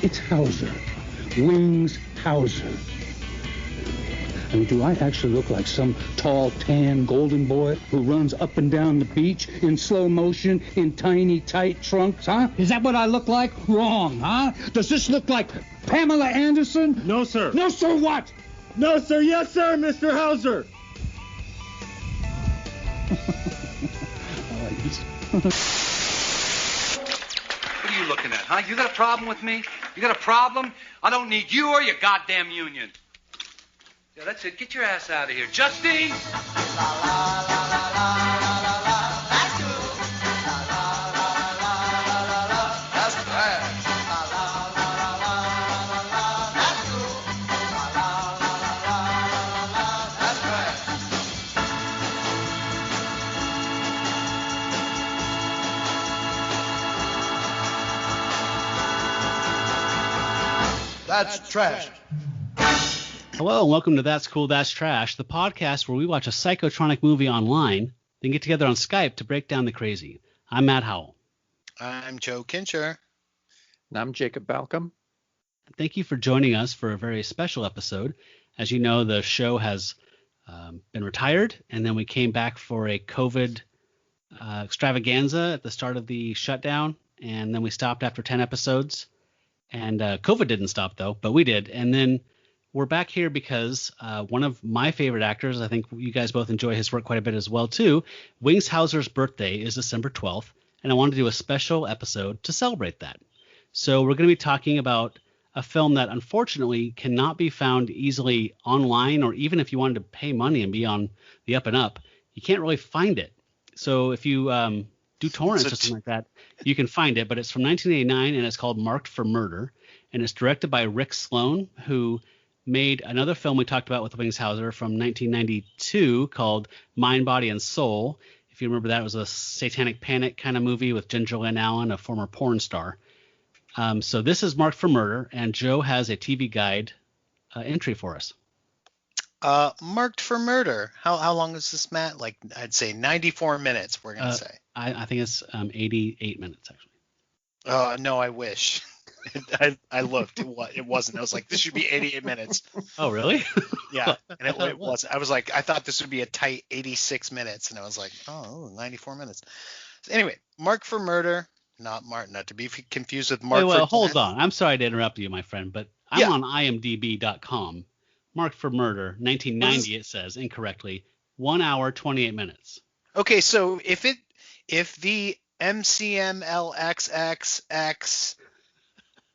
It's Hauser. Wings Hauser. I mean, do I actually look like some tall, tan, golden boy who runs up and down the beach in slow motion in tiny, tight trunks, huh? Is that what I look like? Wrong, huh? Does this look like Pamela Anderson? No, sir. No, sir, what? No, sir. Yes, sir, Mr. Hauser. What are you looking at, huh? You got a problem with me? You got a problem? I don't need you or your goddamn union. Yeah, that's it. Get your ass out of here. Justine! La, la, la, la, la, la, la, la. That's cool. La, la, la, la, la, la, la, la. That's bad. La, la, la, la, la, la, la, la. That's cool. La, la, la, la, la, la, la, la. That's bad. That's trash. Hello, and welcome to That's Cool, That's Trash, the podcast where we watch a psychotronic movie online, then get together on Skype to break down the crazy. I'm Matt Howell. I'm Joe Kincher. And I'm Jacob Balcom. Thank you for joining us for a very special episode. As you know, the show has been retired, and then we came back for a COVID extravaganza at the start of the shutdown, and then we stopped after 10 episodes. And COVID didn't stop, though, but we did. And then we're back here because one of my favorite actors, I think you guys both enjoy his work quite a bit as well, too. Wings Hauser's birthday is December 12th, and I wanted to do a special episode to celebrate that. So we're going to be talking about a film that unfortunately cannot be found easily online, or even if you wanted to pay money and be on the up and up, you can't really find it. So if you do torrents or something like that, you can find it, but it's from 1989, and it's called Marked for Murder, and it's directed by Rick Sloane, who made another film we talked about with Wings Hauser from 1992 called Mind, Body, and Soul. If you remember that, it was a satanic panic kind of movie with Ginger Lynn Allen, a former porn star. So this is Marked for Murder, and Joe has a TV guide entry for us. Marked for Murder. How long is this, Matt? Like, I'd say 94 minutes, we're going to say. I think it's 88 minutes, actually. Oh, no, I wish. I looked. It wasn't. I was like, this should be 88 minutes. Oh, really? Yeah, and it wasn't. I was like, I thought this would be a tight 86 minutes, and I was like, 94 minutes. So anyway, Marked for Murder, not to be confused with Mark. Well, hold on. I'm sorry to interrupt you, my friend, but I'm on IMDb.com. Marked for Murder, 1990, it says incorrectly, 1 hour, 28 minutes. Okay, so if the MCMLXXX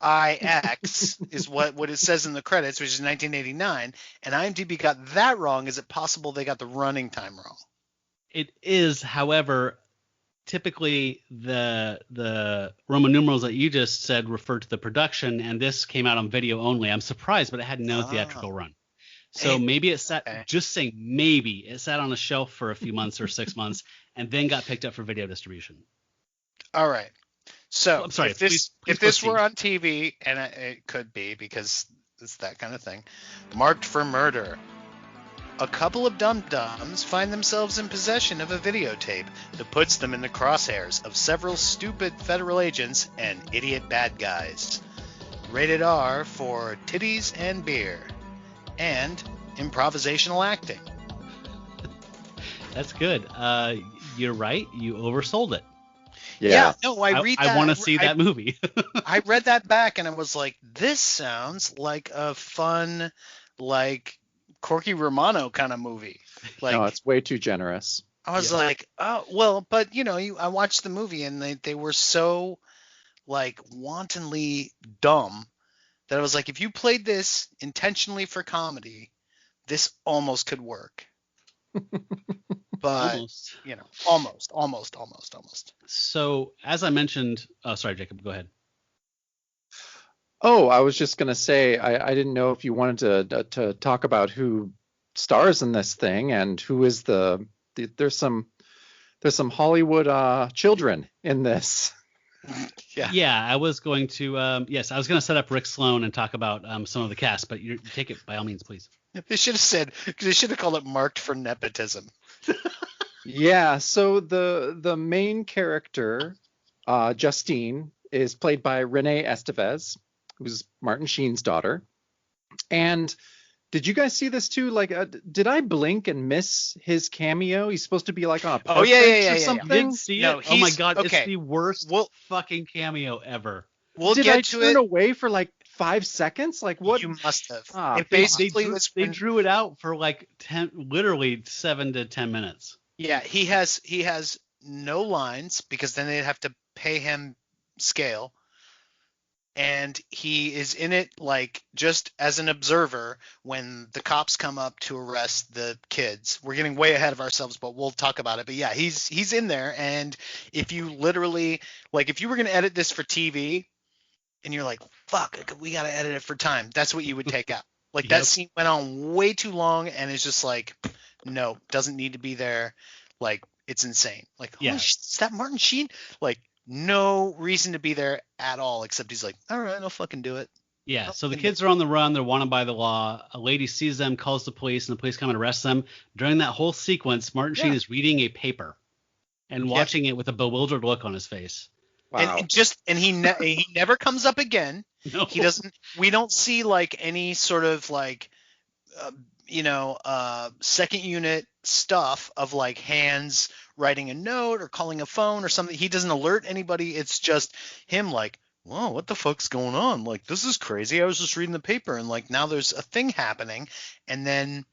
IX is what it says in the credits, which is 1989, and IMDb got that wrong, is it possible they got the running time wrong? It is, however, typically the Roman numerals that you just said refer to the production, and this came out on video only. I'm surprised, but it had no theatrical run. So maybe it sat, just saying maybe, it sat on a shelf for a few months or 6 months, and then got picked up for video distribution. All right. So I'm sorry, if this were on TV, and it could be because it's that kind of thing, Marked for Murder. A couple of dum-dums find themselves in possession of a videotape that puts them in the crosshairs of several stupid federal agents and idiot bad guys. Rated R for titties and beer. And improvisational acting. That's good. You're right. You oversold it. Yeah. No, I want to see that movie. I read that back and I was like, this sounds like a fun, like Corky Romano kind of movie. Like, no, it's way too generous. I was like, oh, well, but I watched the movie and they were so like wantonly dumb that I was like, if you played this intentionally for comedy, this almost could work. But, almost. So, as I mentioned, sorry, Jacob, go ahead. Oh, I was just going to say, I didn't know if you wanted to talk about who stars in this thing and who is there's some Hollywood children in this. Yeah, I was going to I was going to set up Rick Sloane and talk about some of the cast, but you take it by all means, please. They should have called it Marked for Nepotism. Yeah, so the main character, Justine, is played by Renee Estevez. who's Martin Sheen's daughter. And did you guys see this too? Like, did I blink and miss his cameo? He's supposed to be like on a park bench or something. You did see No, it? Oh my god, okay. it's the worst fucking cameo ever. We'll did get I to turn it. away for like 5 seconds? Like what? You must have. Ah, They drew it out for like literally 7 to 10 minutes. Yeah, he has no lines because then they'd have to pay him scale. And he is in it like just as an observer when the cops come up to arrest the kids. We're getting way ahead of ourselves, but we'll talk about it. But yeah, he's in there. And if you literally like, if you were going to edit this for TV and you're like, fuck, we got to edit it for time, that's what you would take out. Like that scene went on way too long and it's just like, no, doesn't need to be there. Like it's insane. Like, holy shit, is that Martin Sheen? Like, no reason to be there at all, except he's like, all right, I'll fucking do it. Yeah, so the kids are on the run. They're wanted by the law. A lady sees them, calls the police, and the police come and arrest them. During that whole sequence, Martin Sheen is reading a paper and watching it with a bewildered look on his face. Wow. And he never comes up again. No. He doesn't. We don't see like any sort of like, second unit stuff of like hands writing a note or calling a phone or something. He doesn't alert anybody. It's just him like, whoa, what the fuck's going on? Like, this is crazy. I was just reading the paper and like now there's a thing happening. And then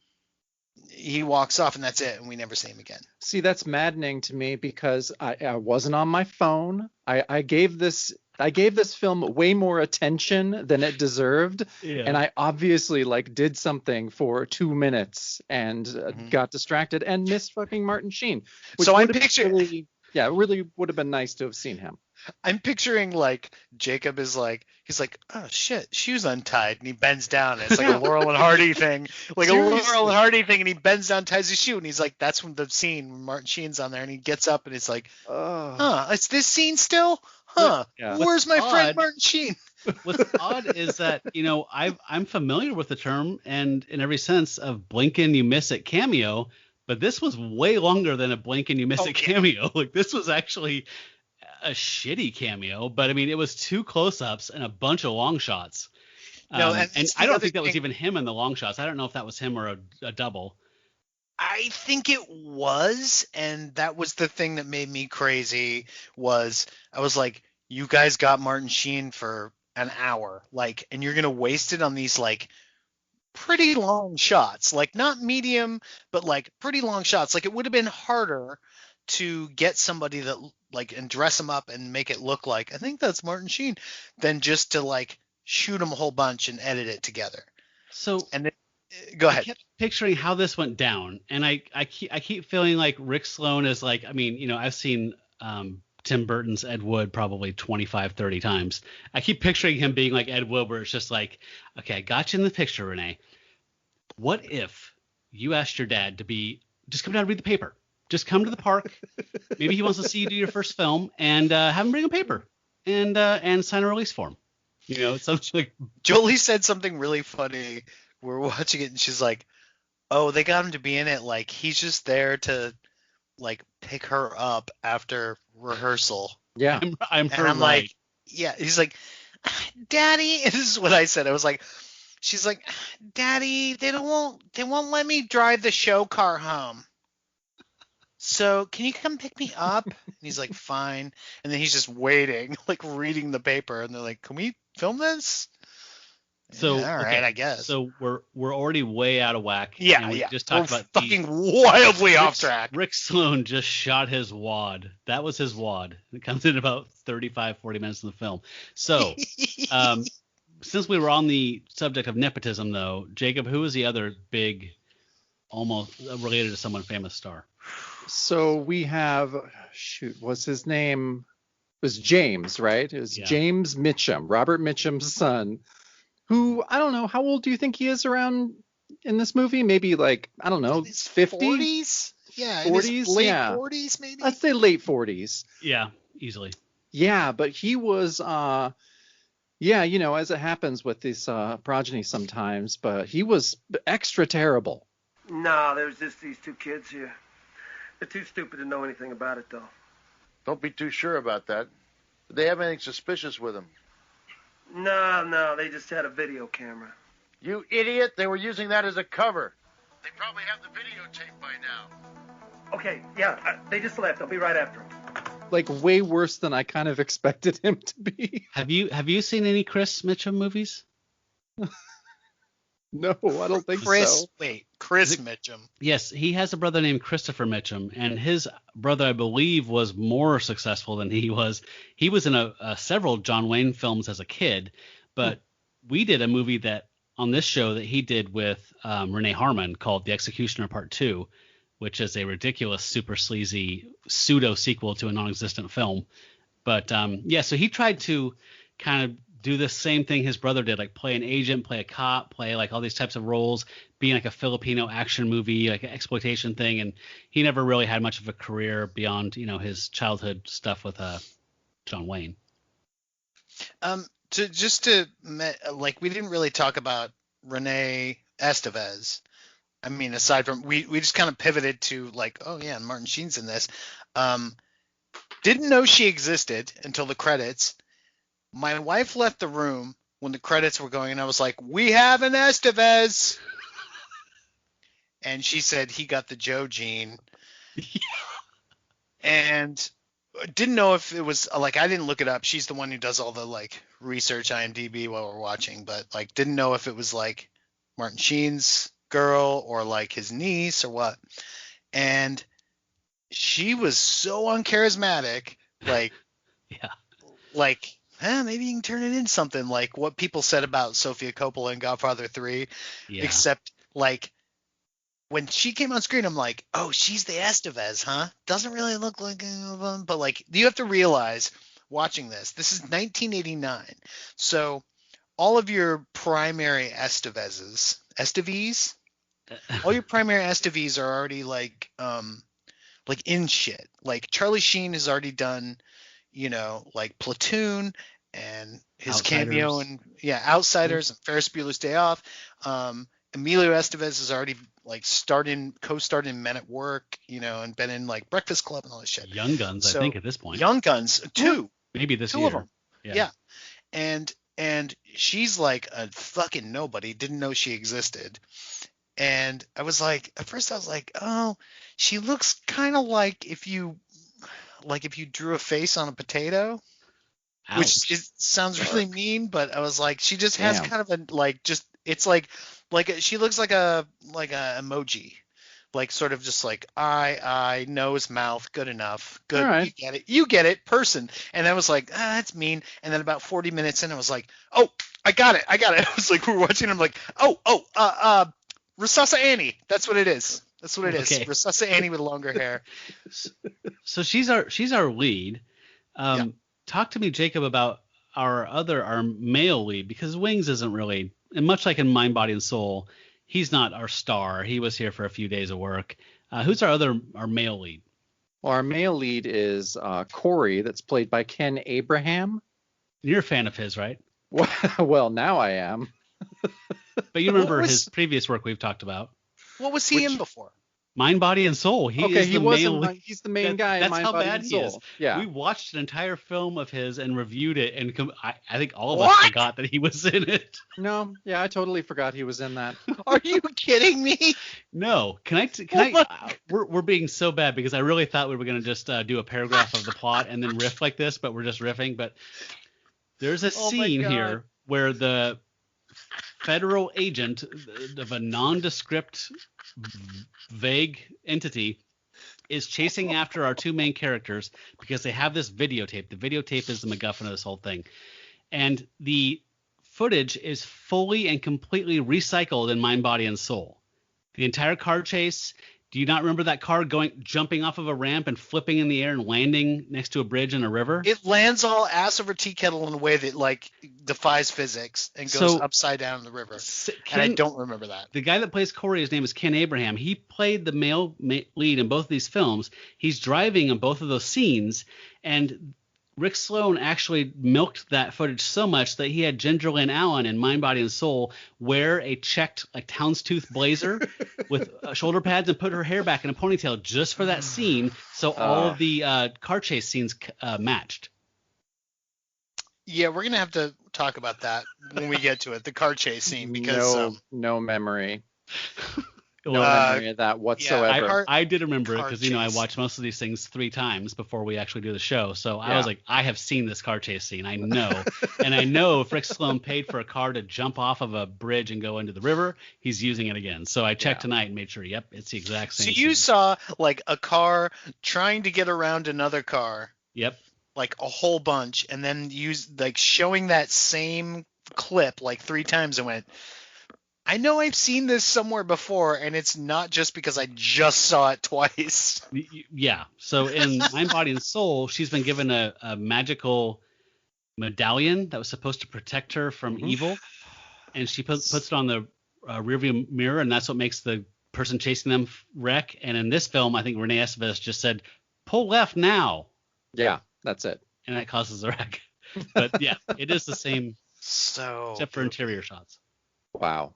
he walks off and that's it. And we never see him again. See, that's maddening to me because I wasn't on my phone. I gave this film way more attention than it deserved. Yeah. And I obviously like did something for 2 minutes and got distracted and missed fucking Martin Sheen. So I'm picturing, it really would have been nice to have seen him. I'm picturing like Jacob is like, he's like, oh shit, shoes untied, and he bends down. And it's like a Laurel and Hardy thing, like Seriously? A Laurel and Hardy thing, and he bends down, ties his shoe, and he's like, that's when the scene when Martin Sheen's on there, and he gets up and it's like, it's this scene still, yeah. Where's my friend Martin Sheen? What's odd is that I'm familiar with the term and in every sense of blink and you miss it cameo, but this was way longer than a blink and you miss it cameo. Like this was actually a shitty cameo, but I mean it was 2 close-ups and a bunch of long shots. And I don't think that was even him in the long shots. I don't know if that was him or a double. I think it was, and that was the thing that made me crazy. Was I was like, you guys got Martin Sheen for an hour, like, and you're gonna waste it on these like pretty long shots, like not medium, but like pretty long shots. Like it would have been harder to get somebody that like and dress him up and make it look like I think that's Martin Sheen than just to like shoot him a whole bunch and edit it together. So and then, go ahead. I kept picturing how this went down, and I keep feeling like Rick Sloane is like, I mean, I've seen Tim Burton's Ed Wood probably 25, 30 times. I keep picturing him being like Ed Wood, where it's just like, okay, I got you in the picture, Renee. What if you asked your dad to just come down and read the paper? Just come to the park. Maybe he wants to see you do your first film, and have him bring a paper and sign a release form. Something like. Jolie said something really funny. We're watching it, and she's like, "Oh, they got him to be in it. Like he's just there to, like, pick her up after rehearsal." Yeah, I'm right. Like, yeah. He's like, "Daddy," and this is what I said. I was like, "She's like, Daddy, they won't let me drive the show car home. So can you come pick me up?" And he's like, fine. And then he's just waiting, like reading the paper. And they're like, can we film this? So all right, I guess. So we're already way out of whack. Yeah, we just talked about fucking wildly off track. Rick Sloane just shot his wad. That was his wad. It comes in about 35, 40 minutes in the film. So since we were on the subject of nepotism, though, Jacob, who was the other big, almost related to someone famous star? So we have, what's his name? It was James, right? It was James Mitchum, Robert Mitchum's son, who, I don't know, how old do you think he is around in this movie? Maybe like, I don't know, 50s? 40s? Yeah, 40s? Late 40s maybe? Let's say late 40s. Yeah, easily. Yeah, but he was, as it happens with this progeny sometimes, but he was extra terrible. No, there's just these 2 kids here. They're too stupid to know anything about it, though. Don't be too sure about that. Did they have anything suspicious with them? No, they just had a video camera. You idiot, they were using that as a cover. They probably have the videotape by now. Okay, yeah, they just left. I'll be right after them. Like way worse than I kind of expected him to be. Have you seen any Chris Mitchum movies? No, I don't think so. Chris Mitchum. Yes, he has a brother named Christopher Mitchum, and his brother, I believe, was more successful than he was. He was in several John Wayne films as a kid, but we did a movie that on this show that he did with Renee Harmon called The Executioner Part 2, which is a ridiculous, super sleazy pseudo sequel to a non-existent film. But so he tried to kind of do the same thing his brother did, like play an agent, play a cop, play like all these types of roles, being like a Filipino action movie, like an exploitation thing. And he never really had much of a career beyond, his childhood stuff with John Wayne. We didn't really talk about Renee Estevez. I mean, aside from we just kind of pivoted to like, oh yeah, Martin Sheen's in this. Didn't know she existed until the credits. My wife left the room when the credits were going, and I was like, "We have an Estevez," and she said he got the Joe gene, and didn't know if it was like I didn't look it up. She's the one who does all the like research IMDb while we're watching, but like didn't know if it was like Martin Sheen's girl or like his niece or what. And she was so uncharismatic, like maybe you can turn it into something like what people said about Sofia Coppola in Godfather 3, except like when she came on screen, I'm like, oh, she's the Estevez, huh? Doesn't really look like one, but like you have to realize watching this is 1989. So all of your primary Esteves, all your primary Esteves are already like in shit. Like Charlie Sheen has already done, like Platoon and his cameo and Outsiders and Ferris Bueller's Day Off. Emilio Estevez has already like co-starred in Men at Work, and been in like Breakfast Club and all this shit. Young Guns, I think at this point. Young Guns, two. Maybe this two year. Of them. Yeah. And she's like a fucking nobody. Didn't know she existed. And I was like, at first I was like, oh, she looks kind of like if you drew a face on a potato. Ouch. Which sounds really mean, but I was like, she just has kind of a it's like she looks like a emoji, like sort of just like eye, nose, mouth, good enough, good, right. You get it, person. And I was like, that's mean. And then about 40 minutes in, I was like, oh, I got it. I was like, we're watching. I'm like, Rasasa Annie, that's what it is. That's what it is. Rasasa Annie with longer hair. So she's our lead. Talk to me, Jacob, about our male lead, because Wings isn't really, and much like in Mind, Body, and Soul, he's not our star. He was here for a few days of work. Who's our male lead? Well, our male lead is Corey, that's played by Ken Abraham. You're a fan of his, right? Well, now I am. But you remember his previous work we've talked about. What was he in before? Mind, Body, and Soul. He's the main guy in Mind, Body, and Soul. He is. Yeah. We watched an entire film of his and reviewed it, and I think all of us forgot that he was in it. No, yeah, I totally forgot he was in that. Are you kidding me? No. Can I? We're being so bad because I really thought we were going to just do a paragraph of the plot and then riff like this, but we're just riffing. But there's a scene here where the federal agent of a nondescript, vague entity is chasing after our two main characters because they have this videotape. The videotape is the MacGuffin of this whole thing. And the footage is fully and completely recycled in Mind, Body, and Soul. The entire car chase. Do you not remember that car jumping off of a ramp and flipping in the air and landing next to a bridge in a river? It lands all ass over tea kettle in a way that like defies physics and goes upside down in the river. And I don't remember that. The guy that plays Corey, his name is Ken Abraham. He played the male lead in both of these films. He's driving in both of those scenes, and Rick Sloane actually milked that footage so much that he had Ginger Lynn Allen in Mind, Body, and Soul wear a checked like houndstooth blazer with shoulder pads and put her hair back in a ponytail just for that scene, so all of the car chase scenes matched. Yeah, we're gonna have to talk about that when we get to it, the car chase scene, because no memory. No Well, memory of that whatsoever. I did remember it car because I chase. watch most of these things 3 times before we actually do the show. So I Yeah. was like, I have seen this car chase scene. I know, and I know if Rick Sloane paid for a car to jump off of a bridge and go into the river, he's using it again. So I checked tonight and made sure. Yep, it's the exact same. So you scene. saw like a car trying to get around another car. Yep. Like a whole bunch, and then showing that same clip like 3 times and went, I know I've seen this somewhere before, and it's not just because I just saw it twice. Yeah. So in Mind, Body, and Soul, she's been given a magical medallion that was supposed to protect her from evil, and she puts it on the rearview mirror, and that's what makes the person chasing them wreck. And in this film, I think Renee Estevez just said, "Pull left now." Yeah, that's it. And that causes a wreck. But yeah, it is the same, except for interior shots. Wow.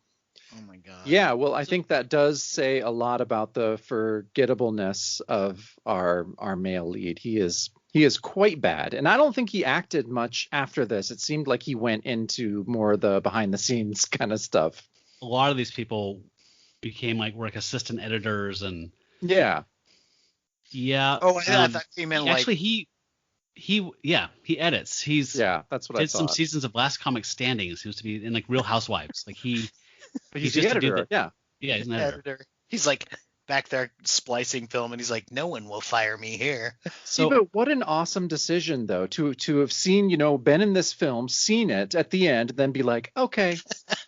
Oh my god. Yeah, well, I think that does say a lot about the forgettableness of our male lead. He is quite bad, and I don't think he acted much after this. It seemed like he went into more of the behind the scenes kind of stuff. A lot of these people became like assistant editors and yeah. Oh, I thought you meant actually he edits. That's what I did thought. some seasons of Last Comic Standing. It seems to be in like Real Housewives. Like But he's the just editor. Yeah, he's an editor. He's like back there splicing film, and he's like, no one will fire me here. See, but what an awesome decision, though, to have seen, been in this film, seen it at the end, then be like, okay,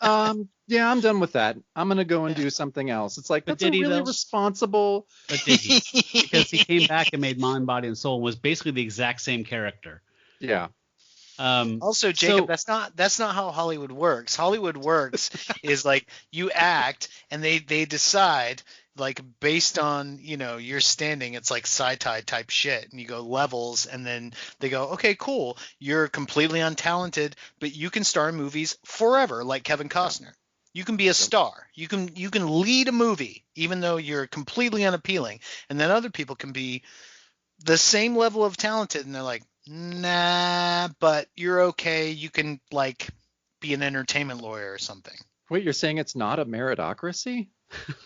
yeah, I'm done with that. I'm gonna go and do something else. It's like, that's a really responsible. But did he? Because he came back and made Mind, Body, and Soul and was basically the exact same character. Yeah. Also, Jacob, that's not how Hollywood works. Hollywood works is like you act, and they decide, like, based on your standing, it's like sci-fi type shit, and you go levels, and then they go, okay, cool, you're completely untalented, but you can star in movies forever, like Kevin Costner. You can be a star. You can lead a movie, even though you're completely unappealing, and then other people can be the same level of talented, and they're like, nah, but you're okay. You can like be an entertainment lawyer or something. Wait, you're saying it's not a meritocracy?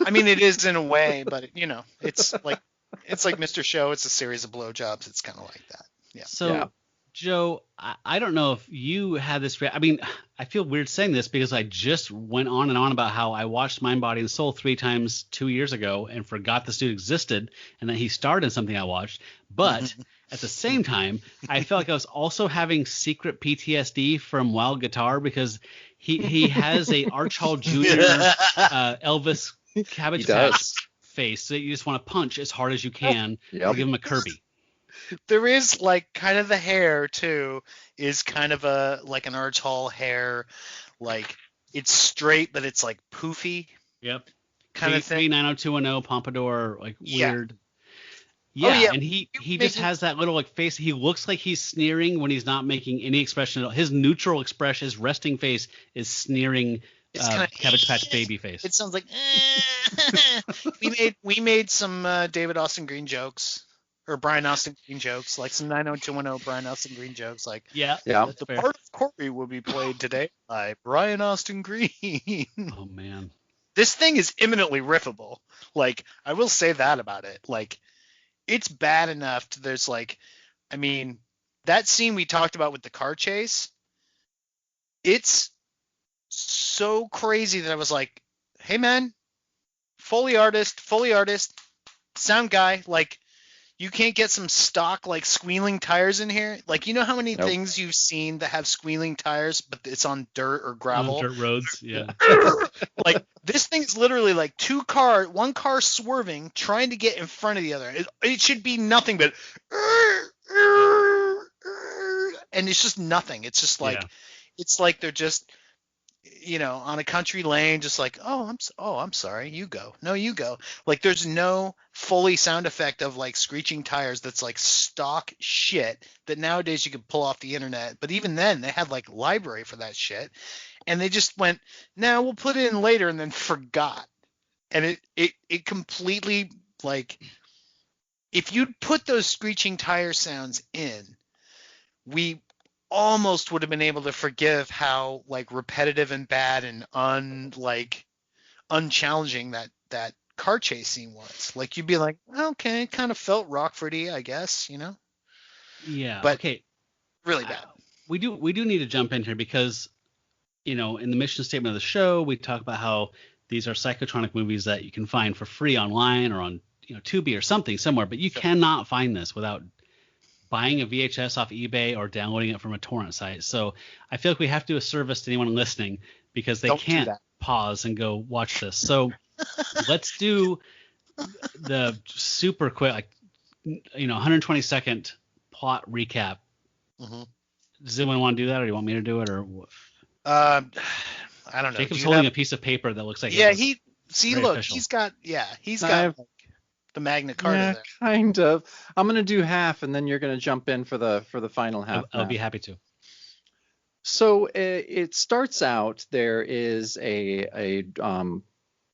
I mean, it is in a way, but it's like Mr. Show. It's a series of blowjobs. It's kind of like that. Yeah. So, Joe, I don't know if you had this. I mean, I feel weird saying this because I just went on and on about how I watched Mind, Body, and Soul 3 times 2 years ago and forgot this dude existed and that he starred in something I watched. But at the same time, I felt like I was also having secret PTSD from Wild Guitar because he has a Arch Hall Jr. Elvis Cabbage Patch face that you just want to punch as hard as you can or give him a Kirby. There is like kind of the hair too is kind of like an Arch Hall hair, like it's straight but it's like poofy. Yep. Kind of thing. 90210 pompadour, like weird. Yeah, oh, yeah. And he just has that little like face. He looks like he's sneering when he's not making any expression at all. His neutral expression, his resting face is sneering. Cabbage Patch baby face. It sounds like we made some David Austin Green jokes or Brian Austin Green jokes, like some 90210 Brian Austin Green jokes, like the fair. part of Corey will be played today by Brian Austin Green. Oh man, this thing is imminently riffable. Like I will say that about it. Like it's bad enough to there's like, I mean, that scene we talked about with the car chase, it's so crazy that I was like, hey man, Foley artist, sound guy, like you can't get some stock like squealing tires in here? Like, you know how many things you've seen that have squealing tires, but it's on dirt or gravel? On dirt roads, yeah. Like this thing's literally like one car swerving, trying to get in front of the other. It should be nothing but, and it's just nothing. It's just like, it's like they're just, on a country lane, just like, I'm sorry, you go. No, you go. Like there's no Foley sound effect of like screeching tires that's like stock shit that nowadays you could pull off the internet. But even then they had like library for that shit. And they just went, nah, we'll put it in later, and then forgot. And it completely, like, if you'd put those screeching tire sounds in, we almost would have been able to forgive how like repetitive and bad and unchallenging that car chase scene was. Like you'd be like, okay, it kind of felt Rockfordy, I guess, Yeah. But okay. Really bad. We do need to jump in here because, in the mission statement of the show, we talk about how these are psychotronic movies that you can find for free online or on Tubi or something somewhere, but you cannot find this without buying a VHS off eBay or downloading it from a torrent site. So I feel like we have to do a service to anyone listening because they can't pause and go watch this. So let's do the super quick, 120-second plot recap. Mm-hmm. Does anyone want to do that, or do you want me to do it, or? I don't know. Jacob's holding a piece of paper that looks like official. he's got the Magna Carta there. Kind of. I'm gonna do half, and then you're gonna jump in for the final half. I'll be happy to. So it starts out there is a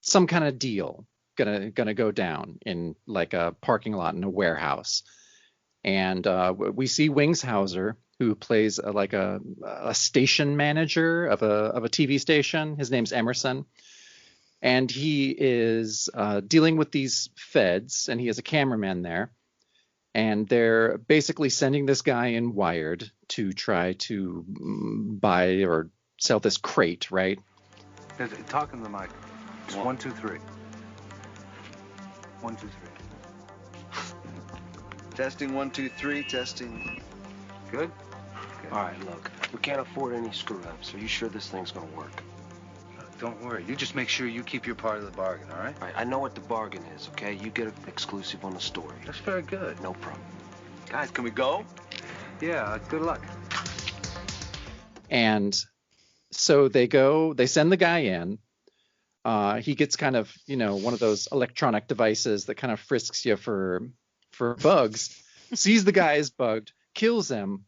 some kind of deal gonna go down in like a parking lot in a warehouse, and we see Wings Hauser, who plays a station manager of a TV station. His name's Emerson. And he is dealing with these feds, and he has a cameraman there. And they're basically sending this guy in wired to try to buy or sell this crate, right? Talk in the mic. It's 1, 2, 3. 1, 2, 3. Testing 1, 2, 3. Testing. Good? All right, look, we can't afford any screw-ups. Are you sure this thing's gonna work? Don't worry. You just make sure you keep your part of the bargain, all right? All right, I know what the bargain is, okay? You get an exclusive on the story. That's very good. No problem. Guys, can we go? Yeah, good luck. And so they send the guy in. He gets kind of, one of those electronic devices that kind of frisks you for bugs, sees the guy is bugged, kills him,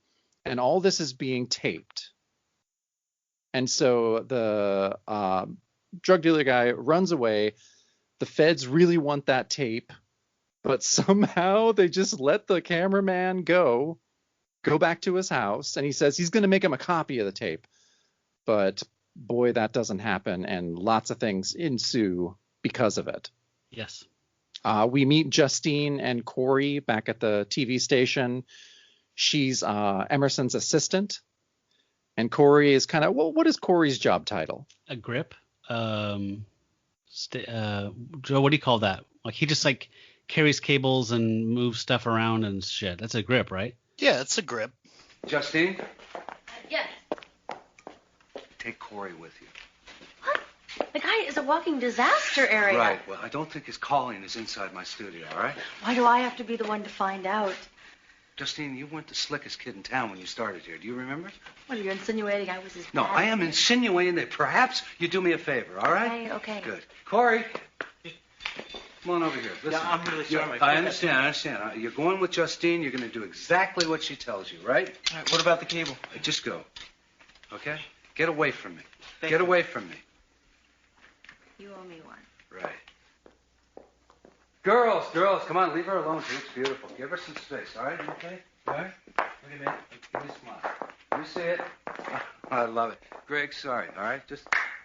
and all this is being taped. And so the drug dealer guy runs away. The feds really want that tape, but somehow they just let the cameraman go back to his house. And he says he's going to make him a copy of the tape. But boy, that doesn't happen. And lots of things ensue because of it. Yes. We meet Justine and Corey back at the TV station. She's Emerson's assistant. And Corey is kind of, what is Corey's job title? A grip. Joe, what do you call that? Like he just like carries cables and moves stuff around and shit. That's a grip, right? Yeah, it's a grip. Justine? Yes. Take Corey with you. What? The guy is a walking disaster area. Right. Well, I don't think his calling is inside my studio, all right? Why do I have to be the one to find out? Justine, you weren't the slickest kid in town when you started here. Do you remember? Well, you're insinuating I was his No, bad I am kid. insinuating that perhaps you do me a favor, all right? Okay. Good. Corey, come on over here. Listen. Yeah, I'm really sorry. I understand. You're going with Justine. You're going to do exactly what she tells you, right? All right, what about the cable? Just go. Okay? Get away from me. Thank Get you. away from me. You owe me one. Right. Girls, come on, leave her alone. She looks beautiful. Give her some space, all right? Okay? All right? Look at me. Give me a smile. You see it? I love it. Greg, sorry, all right?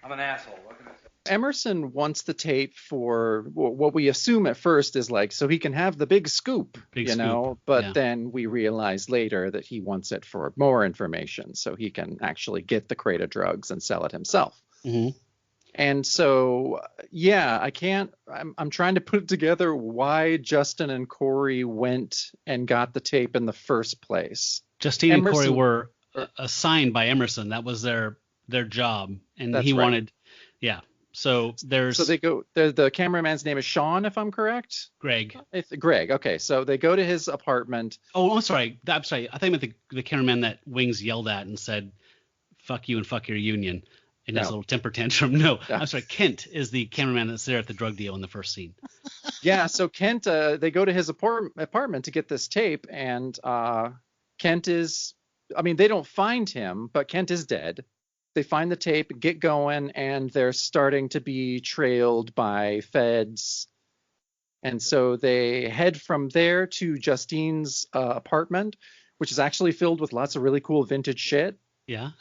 I'm an asshole. What can I say? Emerson wants the tape for what we assume at first is like so he can have the big scoop, but then we realize later that he wants it for more information so he can actually get the crate of drugs and sell it himself. Mm-hmm. And so, I'm trying to put together why Justin and Corey went and got the tape in the first place. Justine and Corey were assigned by Emerson. That was their job. And he wanted, So they go, the cameraman's name is Sean, if I'm correct? Greg. It's Greg. Okay. So they go to his apartment. Oh, I'm sorry. I thought you meant the cameraman that Wings yelled at and said, fuck you and fuck your union. And that's a little temper tantrum. No, I'm sorry. Kent is the cameraman that's there at the drug deal in the first scene. Yeah. So Kent, they go to his apartment to get this tape, and Kent is, they don't find him, but Kent is dead. They find the tape, get going, and they're starting to be trailed by feds. And so they head from there to Justine's apartment, which is actually filled with lots of really cool vintage shit. Yeah.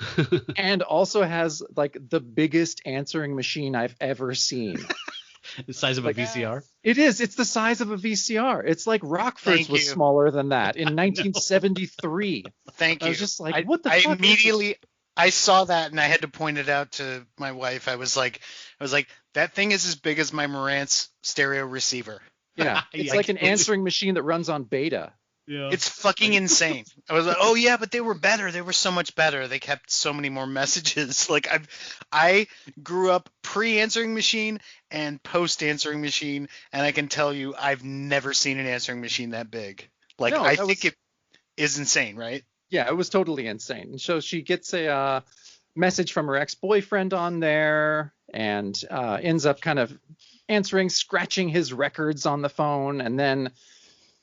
And also has like the biggest answering machine I've ever seen. The size of a VCR. It is. It's the size of a VCR. It's like Rockford's was smaller than that in 1973. Thank you. I was just like, what the fuck? I immediately I saw that and I had to point it out to my wife. I was like, that thing is as big as my Marantz stereo receiver. Yeah. It's like an answering machine that runs on beta. Yeah. It's fucking insane. I was like, oh yeah, but they were better. They were so much better. They kept so many more messages. Like I grew up pre-answering machine and post-answering machine, and I can tell you I've never seen an answering machine that big. Like no, I think it is insane, right? Yeah, it was totally insane. And so she gets a message from her ex-boyfriend on there and ends up kind of answering, scratching his records on the phone, and then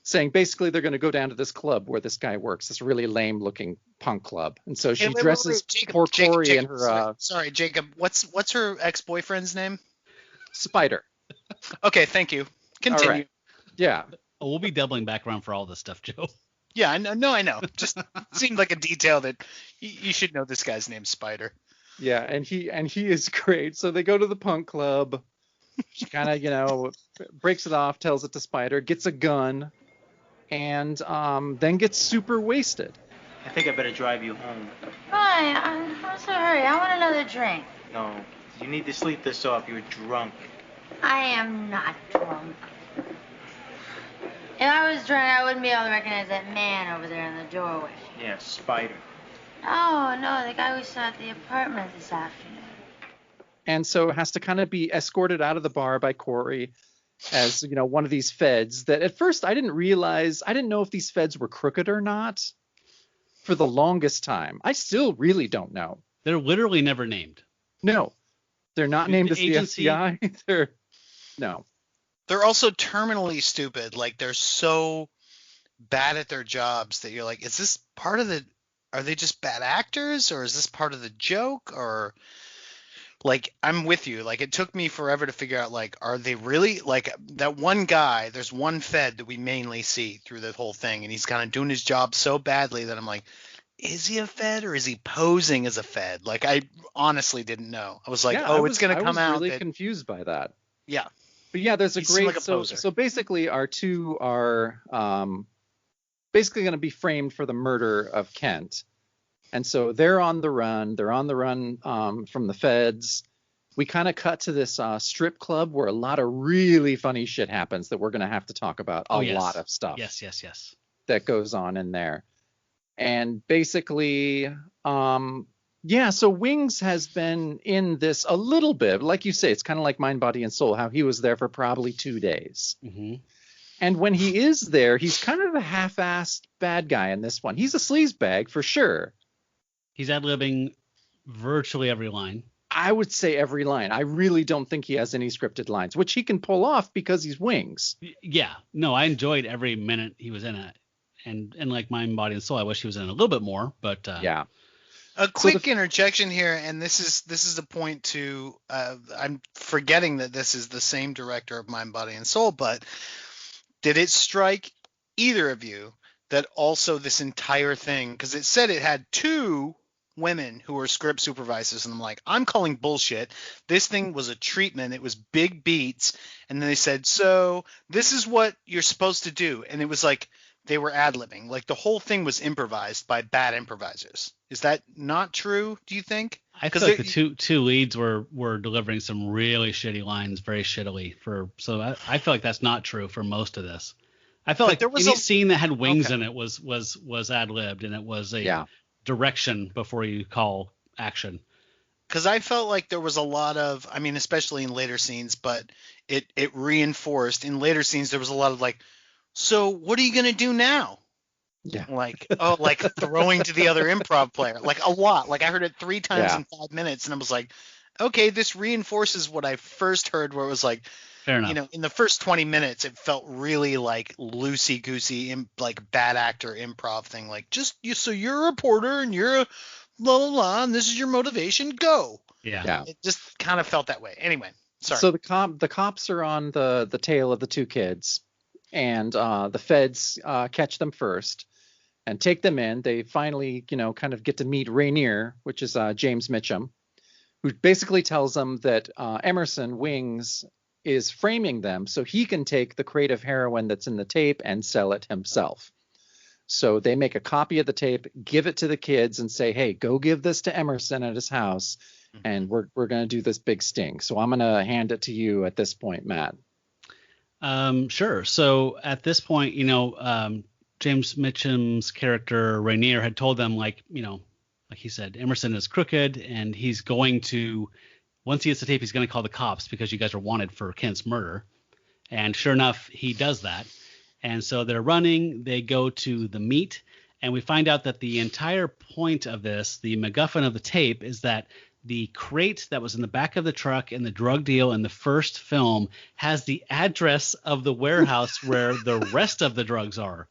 saying basically they're going to go down to this club where this guy works, this really lame looking punk club. And so she dresses poor Corey in her sorry, Jacob, what's her ex-boyfriend's name? Spider. Okay, thank you. Continue. Right. Yeah. Oh, we'll be doubling back around for all this stuff, Joe. Yeah, I know. Just seemed like a detail that you should know this guy's name's Spider. Yeah, and he is great. So they go to the punk club. She kind of, breaks it off, tells it to Spider, gets a gun, and then gets super wasted. I think I better drive you home. Why? I'm so hurry. I want another drink. No, you need to sleep this off. You're drunk. I am not drunk. If I was drunk, I wouldn't be able to recognize that man over there in the doorway. Yeah, Spider. Oh, no, the guy we saw at the apartment this afternoon. And so it has to kind of be escorted out of the bar by Corey as, one of these feds that at first I didn't know if these feds were crooked or not for the longest time. I still really don't know. They're literally never named. No, they're not named as the FBI. No. They're also terminally stupid. Like they're so bad at their jobs that you're like, is this part of are they just bad actors or is this part of the joke? Or like, I'm with you. Like, it took me forever to figure out, like, are they really, like, that one guy, there's one Fed that we mainly see through the whole thing, and he's kind of doing his job so badly that I'm like, is he a Fed or is he posing as a Fed? Like, I honestly didn't know. I was like, it's going to come out. I was really confused by that. Yeah. But yeah, there's a great, so basically our two are basically going to be framed for the murder of Kent. And so they're on the run. They're on the run from the feds. We kind of cut to this strip club where a lot of really funny shit happens that we're going to have to talk about. A lot of stuff. Yes. That goes on in there. And basically, so Wings has been in this a little bit. Like you say, it's kind of like Mind, Body, and Soul, how he was there for probably 2 days. Mm-hmm. And when he is there, he's kind of a half-assed bad guy in this one. He's a sleazebag for sure. He's ad-libbing virtually every line. I would say every line. I really don't think he has any scripted lines, which he can pull off because he's Wings. Yeah. No, I enjoyed every minute he was in it. And like Mind, Body, and Soul, I wish he was in a little bit more, but yeah. A quick interjection here, and this is a point to I'm forgetting that this is the same director of Mind, Body, and Soul, but did it strike either of you that also this entire thing, because it said it had 2 women who were script supervisors, and I'm like, I'm calling bullshit. This thing was a treatment. It was big beats, and then they said, so this is what you're supposed to do, and it was like they were ad-libbing. Like the whole thing was improvised by bad improvisers. Is that not true, do you think? I feel like the two leads were delivering some really shitty lines very shittily. So I feel like that's not true for most of this. I felt like there was any scene that had Wings in it was ad-libbed, and it was a direction before you call action. Because I felt like there was a lot of, I mean, especially in later scenes, but it reinforced in later scenes. There was a lot of like, so what are you gonna do now? Yeah. Like throwing to the other improv player, like a lot. Like I heard it 3 times in 5 minutes, and I was like, okay, this reinforces what I first heard, where it was like, fair enough. In the first 20 minutes, it felt really like loosey-goosey, like bad actor improv thing. Like, so you're a reporter and you're a blah, blah, blah, and this is your motivation, go. Yeah. It just kind of felt that way. Anyway, sorry. So the cops are on the tail of the 2 kids, and the feds catch them first. and take them in. They finally, kind of get to meet Rainier, which is James Mitchum, who basically tells them that Emerson Wings is framing them so he can take the crate of heroin that's in the tape and sell it himself. So they make a copy of the tape, give it to the kids, and say, hey, go give this to Emerson at his house, and we're going to do this big sting. So I'm going to hand it to you at this point, Matt. Sure. So at this point, James Mitchum's character, Rainier, had told them, like he said, Emerson is crooked, and he's going to, once he gets the tape, he's going to call the cops because you guys are wanted for Kent's murder. And sure enough, he does that. And so they're running, they go to the meet, and we find out that the entire point of this, the MacGuffin of the tape, is that the crate that was in the back of the truck in the drug deal in the first film has the address of the warehouse where the rest of the drugs are.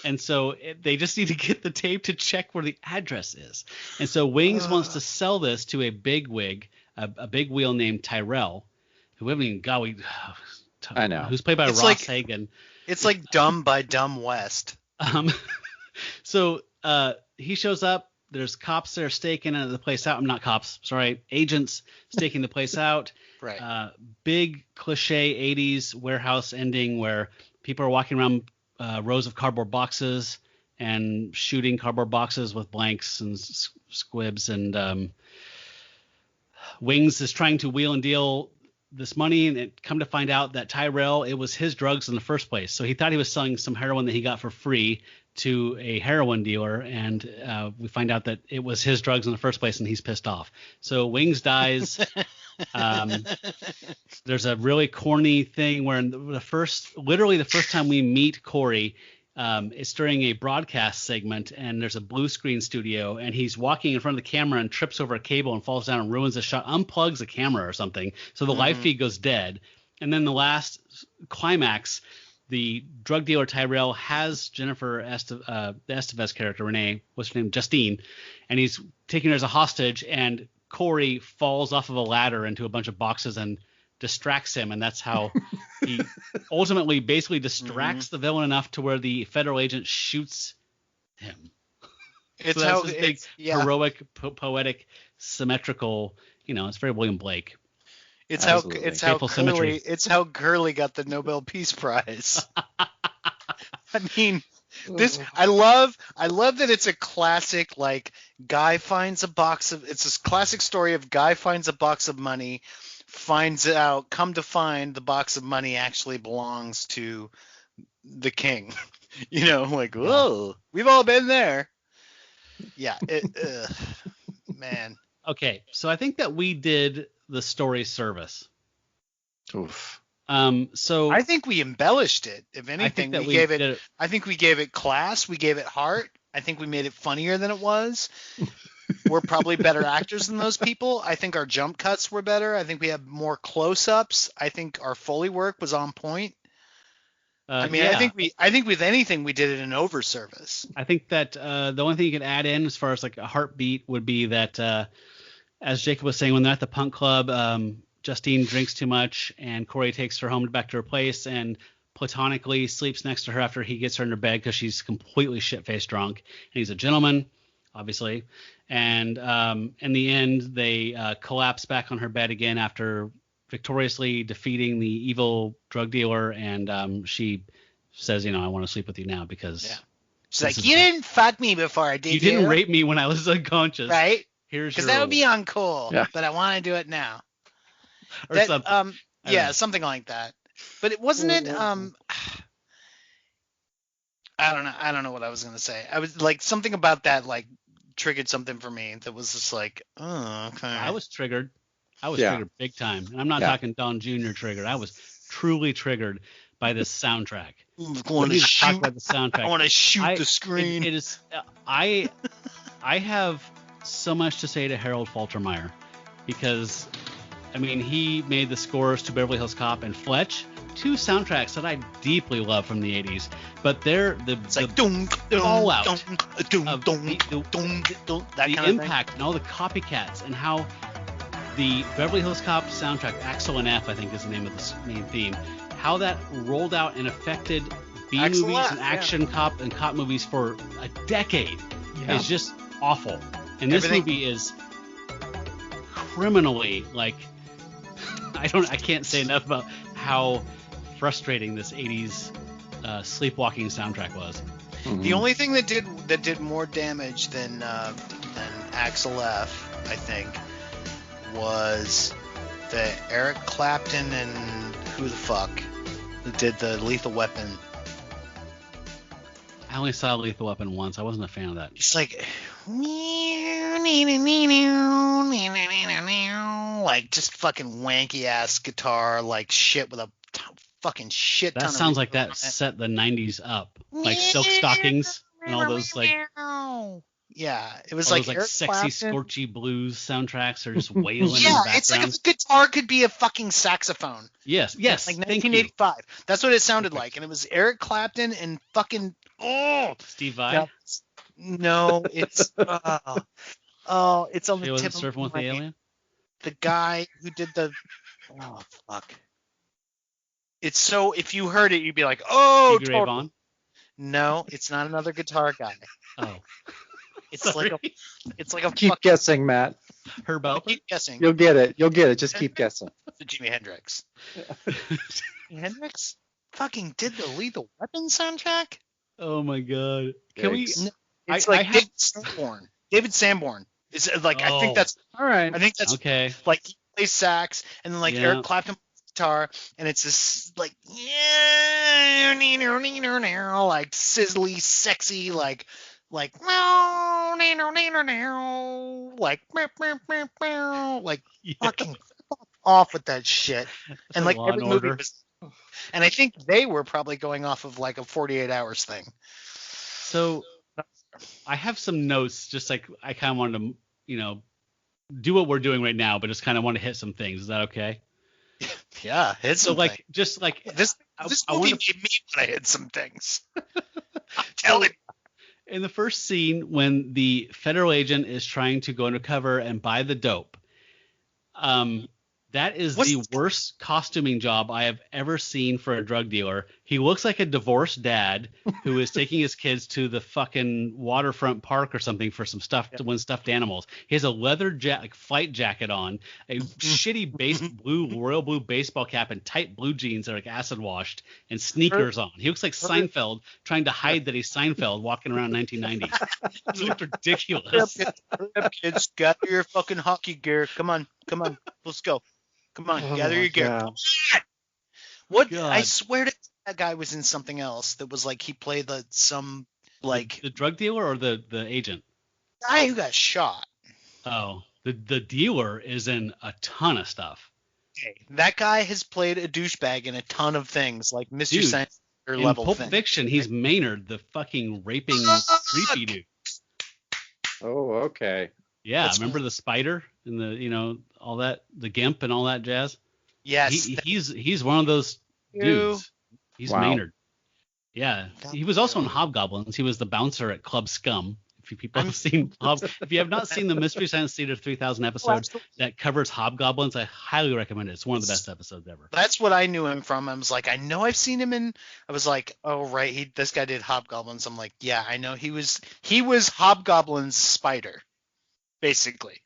And so they just need to get the tape to check where the address is. And so Wings wants to sell this to a big wig, a big wheel named Tyrell, who we haven't even got. I know. Who's played by Ross Hagen. It's like Dumb by Dumb West. So he shows up. There's cops there staking the place out. I'm not cops. Sorry. Agents staking the place out. Right. Big cliche 80s warehouse ending where people are walking around rows of cardboard boxes and shooting cardboard boxes with blanks and squibs. And Wings is trying to wheel and deal this money, and it come to find out that Tyrell, it was his drugs in the first place. So he thought he was selling some heroin that he got for free to a heroin dealer, and we find out that it was his drugs in the first place, and he's pissed off. So Wings dies. There's a really corny thing where the first time we meet Corey, it's during a broadcast segment, and there's a blue screen studio, and he's walking in front of the camera and trips over a cable and falls down and ruins the shot, unplugs the camera or something. So the live feed goes dead. And then the last climax, the drug dealer Tyrell has Jennifer the Estevez character, Renee, what's her name, Justine, and he's taking her as a hostage, and Corey falls off of a ladder into a bunch of boxes and distracts him, and that's how he ultimately basically distracts the villain enough to where the federal agent shoots him. It's so how this big, heroic, poetic, symmetrical. It's very William Blake. It's how Curly got the Nobel Peace Prize. I mean, I love that it's a classic, like, it's this classic story of guy finds a box of money, finds out, come to find the box of money actually belongs to the king. Whoa, we've all been there. Yeah. Man. Okay. So I think that we did the story service. Oof. So I think we embellished it. If anything, I think we gave it class. We gave it heart. I think we made it funnier than it was. We're probably better actors than those people. I think our jump cuts were better. I think we had more close-ups. I think our Foley work was on point. I think with anything we did it in over-service. I think that the only thing you could add in as far as like a heartbeat would be that, as Jacob was saying, when they're at the punk club, Justine drinks too much, and Corey takes her home back to her place and platonically sleeps next to her after he gets her in her bed because she's completely shit-faced drunk. And he's a gentleman, obviously. And in the end, they collapse back on her bed again after victoriously defeating the evil drug dealer. And she says, I want to sleep with you now because... Yeah. She's like, you didn't fuck me before I did. You didn't rape me when I was unconscious. Right? Because that would be uncool, but I want to do it now. Or something. Something like that. But it wasn't it. I don't know what I was gonna say. I was like something about that like triggered something for me that was just like, oh, okay. I was triggered. Triggered big time, and I'm not talking Don Jr. triggered. I was truly triggered by this soundtrack. I want to shoot the soundtrack. I want to shoot the screen. It is. I have so much to say to Harold Faltermeyer because, he made the scores to Beverly Hills Cop and Fletch, two soundtracks that I deeply love from the 80s. But they're the fallout of the impact and all the copycats and how the Beverly Hills Cop soundtrack, Axel and F, I think is the name of the main theme, how that rolled out and affected B Axel movies F, and yeah. action cop movies for a decade Yeah. is just awful. And this Everything- movie is criminally like I can't say enough about how frustrating this 80s sleepwalking soundtrack was. The only thing that did more damage than Axel F, I think, was the Eric Clapton and who the fuck did the Lethal Weapon. I only saw Lethal Weapon once. I wasn't a fan of that. It's like just fucking wanky ass guitar, like shit with a fucking shit ton That of sounds like reverb that on it. set the 90s up. Like Silk Stockings and all those like Yeah, it was all like those, Eric sexy Clapton. scorchy blues soundtracks are just wailing in the Yeah, background. it's like if a guitar could be a fucking saxophone. Yes, Like thank you. 1985. That's what it sounded like, and it was Eric Clapton and fucking Steve Vai. yeah. No, it's it's on the She wasn't tip surfing of with my the alien. The guy who did the fuck. It's so if you heard it, you'd be like, oh, Stevie Ray totally. Vaughan. No, it's not another guitar guy. Oh, It's like a Keep fucking. guessing, Matt. Herb I'll Alpert. keep guessing. You'll get it. Just keep guessing. The Jimi Hendrix. Jimi Hendrix fucking did the Lethal Weapon soundtrack. Oh my God. Can we? Yikes. It's I like have- David Sanborn. David Sanborn is like I think Oh. that's All right. Okay. like he plays sax and then like Yeah. Eric Clapton plays guitar and it's this like like sizzly sexy like fucking fuck off with that shit. And like Law every and movie Order. was and I think they were probably going off of like a 48 hours thing. So I have some notes. Just like I kind of wanted to, do what we're doing right now, but just kind of want to hit some things. Is that okay? Yeah, hit So like, just like this I movie wanna- made me want to hit some things. Tell it. in the first scene when the federal agent is trying to go undercover and buy the dope, that is the worst costuming job I have ever seen for a drug dealer. He looks like a divorced dad who is taking his kids to the fucking waterfront park or something for some stuff to win stuffed animals. He has a leather flight jacket on, a shitty royal blue baseball cap, and tight blue jeans that are like acid washed, and sneakers on. He looks like Seinfeld trying to hide that he's Seinfeld walking around 1990s. He looked ridiculous. Hurry up, kids. Gather your fucking hockey gear. Come on. Let's go. Come on, gather your gear. God. Come on. What? God. I swear to that guy was in something else that was like he played some like The drug dealer or the agent? guy who got shot. Oh, the dealer is in a ton of stuff. Okay. That guy has played a douchebag in a ton of things, like Mr. Dude, Science In level Pulp thing. Fiction, he's Maynard, the fucking raping creepy dude. Oh, okay. Yeah, That's remember the spider and the all that, the gimp and all that jazz? Yes. He's one of those dudes. He's Wow. Maynard. Yeah, he was also in Hobgoblins. He was the bouncer at Club Scum. If you people have seen if you have not seen the Mystery Science Theater 3000 episode that covers Hobgoblins, I highly recommend it. It's one of the best episodes ever. That's what I knew him from. I was like, I know I've seen him in. I was like, oh right, this guy did Hobgoblins. I'm like, yeah, I know he was Hobgoblin's spider, basically,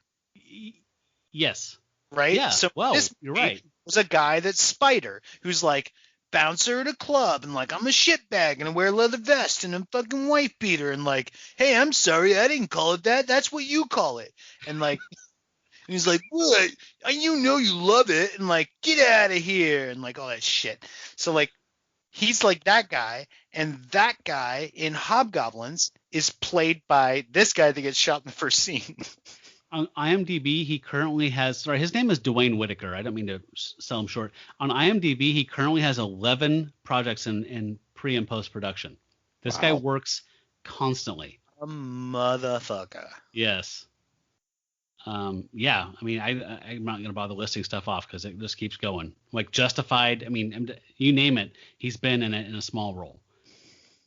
Yes. right? Yeah. So Wow, this you're right. was a guy that's spider who's like bouncer at a club and like I'm a shitbag and I wear a leather vest and I'm fucking wife beater and like, hey, I'm sorry, I didn't call it that. That's what you call it. And like. And he's like, what? You know you love it. And like, get out of here. And like all that shit. So like, he's like that guy. And that guy in Hobgoblins is played by this guy that gets shot in the first scene. On IMDb, he currently has, his name is Dwayne Whitaker. I don't mean to sell him short. On IMDb, he currently has 11 projects in pre and post production. This guy works constantly. A motherfucker. Yes. Yeah, I mean, I'm not going to bother listing stuff off because it just keeps going. Like Justified, I mean, you name it, he's been in a small role.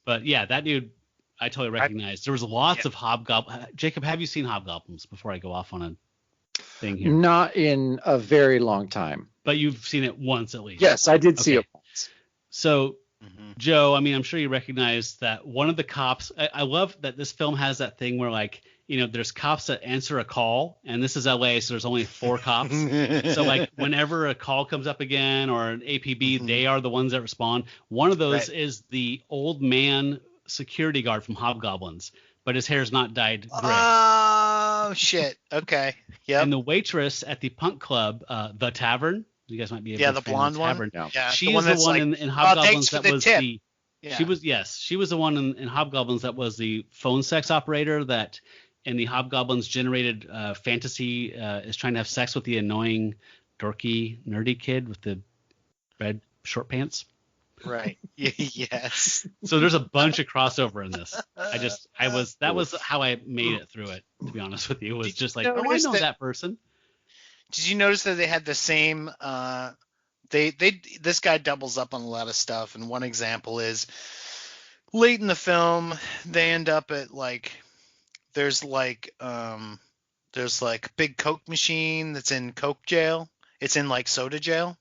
But yeah, that dude, I totally recognize. There was lots of Hobgoblins. Jacob, have you seen Hobgoblins before I go off on a thing here? Not in a very long time. But you've seen it once at least. Yes, I did see Okay. it once. So Joe, I mean, I'm sure you recognize that one of the cops. I love that this film has that thing where, like, you know, there's cops that answer a call, and this is LA, so there's only 4 cops. So, like, whenever a call comes up again or an APB, they are the ones that respond. One of those is the old man security guard from Hobgoblins, but his hair's not dyed gray. Oh, shit. Okay. Yep. And the waitress at the punk club, the Tavern. You guys might be a the big fan blonde of the Tavern. one. Yeah. She is the one in Hobgoblins that was tip. the. Yeah. She was the one in Hobgoblins that was the phone sex operator that in the Hobgoblins generated fantasy is trying to have sex with the annoying, dorky, nerdy kid with the red short pants. Right. Yes. So there's a bunch of crossover in this. That was how I made it through it. To be honest with you, it was just like, oh, I know that person. Did you notice that they had the same? This guy doubles up on a lot of stuff, and one example is late in the film they end up at there's a big Coke machine that's in Coke jail. It's in soda jail.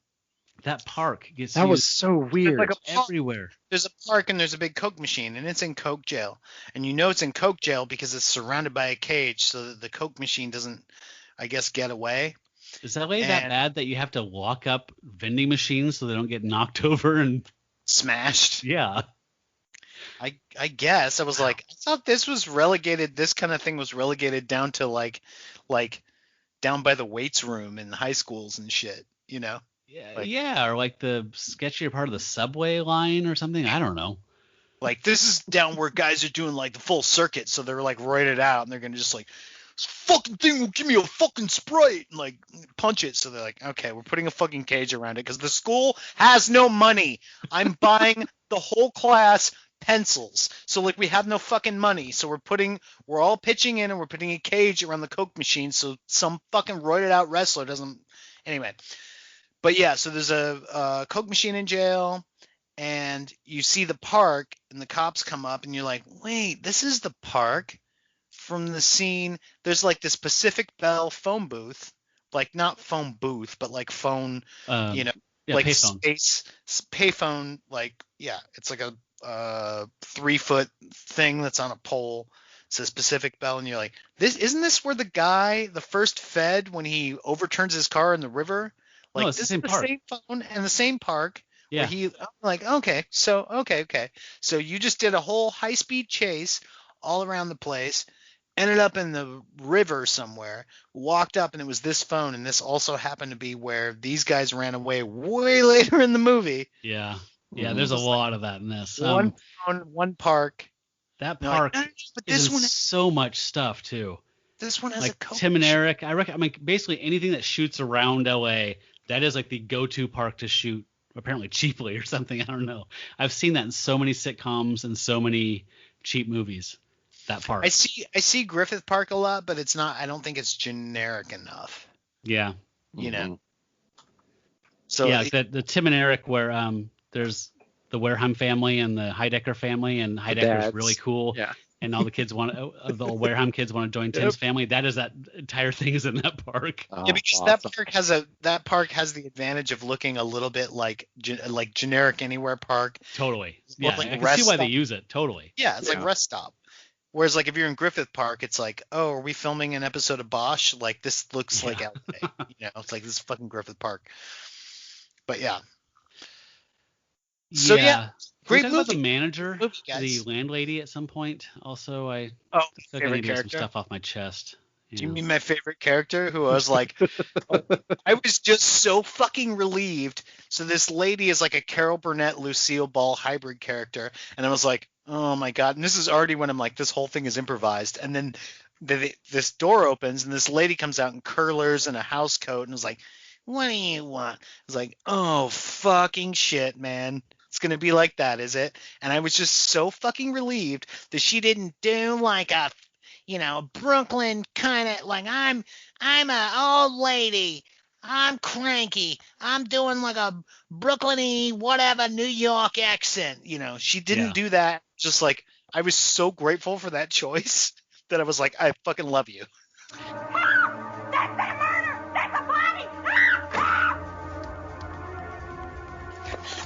That park gets that was so weird. Everywhere. There's a park and there's a big Coke machine, and it's in Coke jail. And you know it's in Coke jail because it's surrounded by a cage, so that the Coke machine doesn't, I guess, get away. Is LA that bad that you have to lock up vending machines so they don't get knocked over and smashed? Yeah. I guess. I was I thought this was relegated. This kind of thing was relegated down to like down by the weights room in high schools and shit, you know? Yeah, or like the sketchier part of the subway line or something. I don't know. This is down where guys are doing the full circuit, so they're roided out and they're gonna just this fucking thing will give me a fucking Sprite and punch it. So they're okay, we're putting a fucking cage around it because the school has no money. I'm buying the whole class pencils. So we have no fucking money. So we're all pitching in and we're putting a cage around the Coke machine so some fucking roided out wrestler doesn't. Anyway. But yeah, so there's a Coke machine in jail, and you see the park, and the cops come up, and you're like, wait, this is the park from the scene. There's this Pacific Bell phone booth, not phone booth, but phone, payphone. Space payphone, it's a 3-foot thing that's on a pole. It says Pacific Bell, and you're like, isn't this where the first Fed when he overturns his car in the river? No, it's this the same is park. the same phone and the same park. Yeah. Where okay. So you just did a whole high-speed chase all around the place, ended up in the river somewhere, walked up, and it was this phone, and this also happened to be where these guys ran away way later in the movie. Yeah. Yeah, there's a lot of that in this. One phone, one park. That park but this one so much stuff, too. This one has a Coke Tim and Eric. I mean, basically anything that shoots around L.A., that is the go-to park to shoot, apparently cheaply or something. I don't know. I've seen that in so many sitcoms and so many cheap movies. That park. I see Griffith Park a lot, but it's not. I don't think it's generic enough. Yeah. You know. So yeah, the Tim and Eric where there's the Wareheim family and the Heidecker family, and Heidecker's really cool. Yeah. And all the kids the Wareheim kids want to join Tim's family. That entire thing is in that park. Yeah, because awesome. that park has the advantage of looking a little bit like generic anywhere park. Totally. Yeah, I can see why they use it. Totally. Yeah, it's like rest stop. Whereas if you're in Griffith Park, it's oh, are we filming an episode of Bosch? This looks like LA. It's this is fucking Griffith Park. But yeah. So yeah. Great movie. About the manager, the landlady at some point. Also, I need to get some stuff off my chest. Do you mean my favorite character? Who I was I was just so fucking relieved. So this lady is a Carol Burnett, Lucille Ball hybrid character, and I was oh my god! And this is already when I'm this whole thing is improvised. And then this door opens, and this lady comes out in curlers and a house coat, and was "What do you want?" I was "Oh fucking shit, man." It's going to be like that, is it? And I was just so fucking relieved that she didn't do a Brooklyn kind of I'm a old lady. I'm cranky. I'm doing a Brooklyn-y whatever New York accent. She didn't do that. Just I was so grateful for that choice that I was I fucking love you.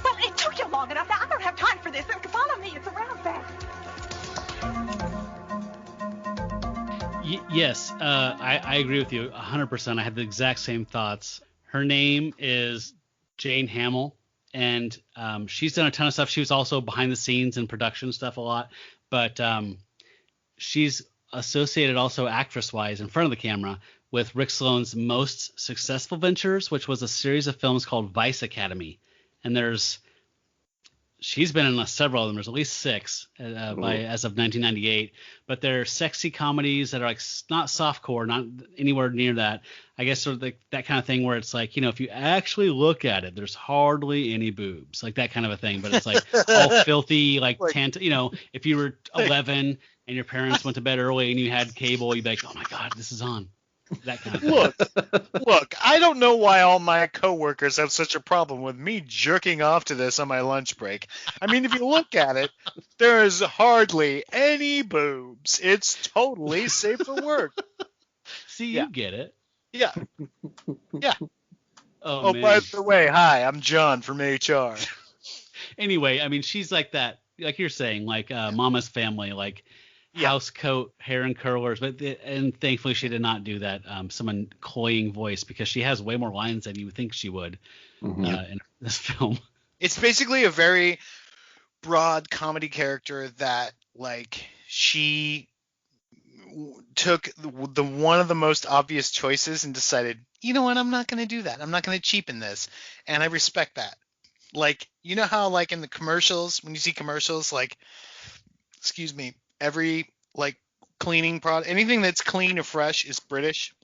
Well, it took you long enough. Now I don't have time Yes, I agree with you 100%. I had the exact same thoughts. Her name is Jane Hamill, and she's done a ton of stuff. She was also behind the scenes and production stuff a lot, but she's associated also actress-wise in front of the camera with Rick Sloane's most successful ventures, which was a series of films called Vice Academy. And she's been in several of them. There's at least 6 as of 1998, but they're sexy comedies that are like not softcore, not anywhere near that. I guess sort of that kind of thing where it's like, if you actually look at it, there's hardly any boobs, like that kind of a thing. But it's like all filthy, like if you were 11 and your parents went to bed early and you had cable, you'd be like, oh my God, this is on. That kind of thing. Look, I don't know why all my coworkers have such a problem with me jerking off to this on my lunch break. I mean, if you look at it, there is hardly any boobs. It's totally safe for work. See, you get it. Yeah. Yeah. Oh, man. By the way, hi, I'm John from HR. Anyway, I mean, she's like that, like you're saying, like Mama's Family, like house coat, hair and curlers, and thankfully she did not do that someone cloying voice, because she has way more lines than you would think she would in this film. It's basically a very broad comedy character that, like, she took the one of the most obvious choices and decided, you know what, I'm not going to do that. I'm not going to cheapen this, and I respect that. Like, you know how, like, in the commercials, when you see commercials, like, excuse me, every, like, cleaning product, anything that's clean or fresh is British.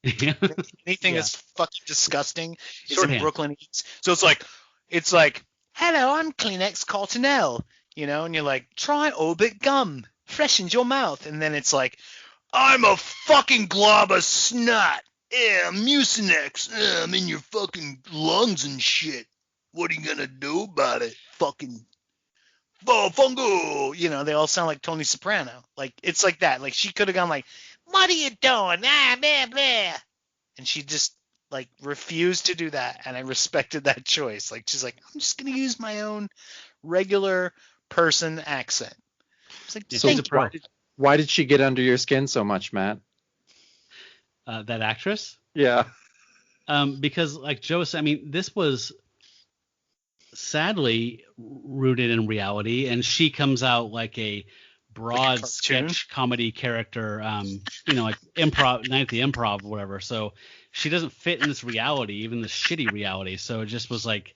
Anything that's fucking disgusting is in Brooklyn. So it's like, hello, I'm Kleenex Cottonelle, and you're like, try Orbit gum, freshens your mouth. And then it's like, I'm a fucking glob of snot. Yeah, Mucinex. I'm in your fucking lungs and shit. What are you gonna do about it? Fucking fungo. They all sound like Tony Soprano. Like, it's like that. Like, she could have gone like, what are you doing? Ah, blah, blah. And she just, like, refused to do that. And I respected that choice. Like, she's like, I'm just going to use my own regular person accent. It's like, so why did she get under your skin so much, Matt? That actress? Yeah. Because, like Joe said, I mean, this was sadly rooted in reality, and she comes out like a broad like sketch comedy character, like improv, Night at the Improv or whatever. So she doesn't fit in this reality, even the shitty reality. So it just was like,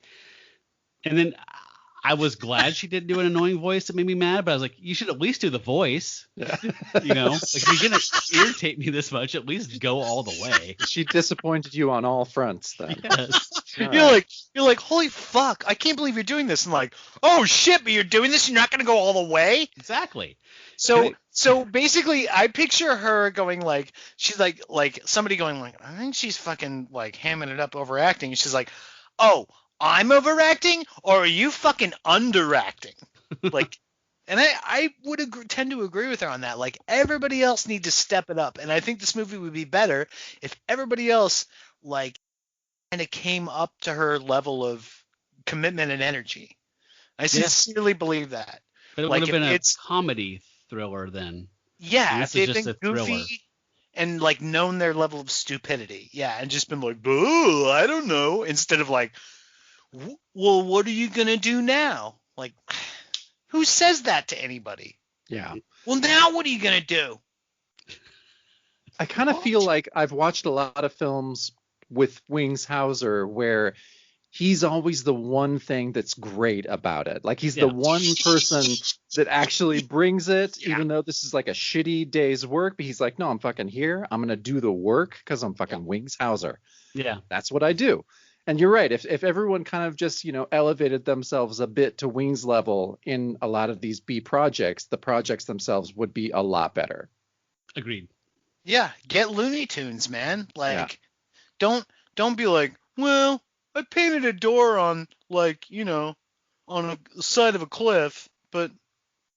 and then I was glad she didn't do an annoying voice that made me mad, but I was like, you should at least do the voice. Yeah. Like, if you're gonna irritate me this much, at least go all the way. She disappointed you on all fronts then. Yes. You're like, holy fuck, I can't believe you're doing this. And like, oh shit, but you're doing this, you're not gonna go all the way? Exactly. So basically, I picture her going like, she's like somebody going like, I think she's fucking like hamming it up, overacting. And she's like, oh, I'm overacting, or are you fucking underacting? Like, and I would tend to agree with her on that. Like, everybody else need to step it up, and I think this movie would be better if everybody else, like, kind of came up to her level of commitment and energy. I sincerely believe that. But it would have been a comedy thriller then. Yeah, if they've been goofy and, like, known their level of stupidity. Yeah, and just been like, oh, I don't know, instead of like, well, what are you going to do now? Like, who says that to anybody? Yeah. Well, now what are you going to do? I kind of feel like I've watched a lot of films with Wings Hauser where he's always the one thing that's great about it. Like, he's the one person that actually brings it, even though this is like a shitty day's work. But he's like, no, I'm fucking here. I'm going to do the work because I'm fucking Wings Hauser. Yeah. That's what I do. And you're right. If everyone kind of just, elevated themselves a bit to Wings level in a lot of these B projects, the projects themselves would be a lot better. Agreed. Yeah. Get Looney Tunes, man. Like, don't be like, well, I painted a door on, like, on a side of a cliff, but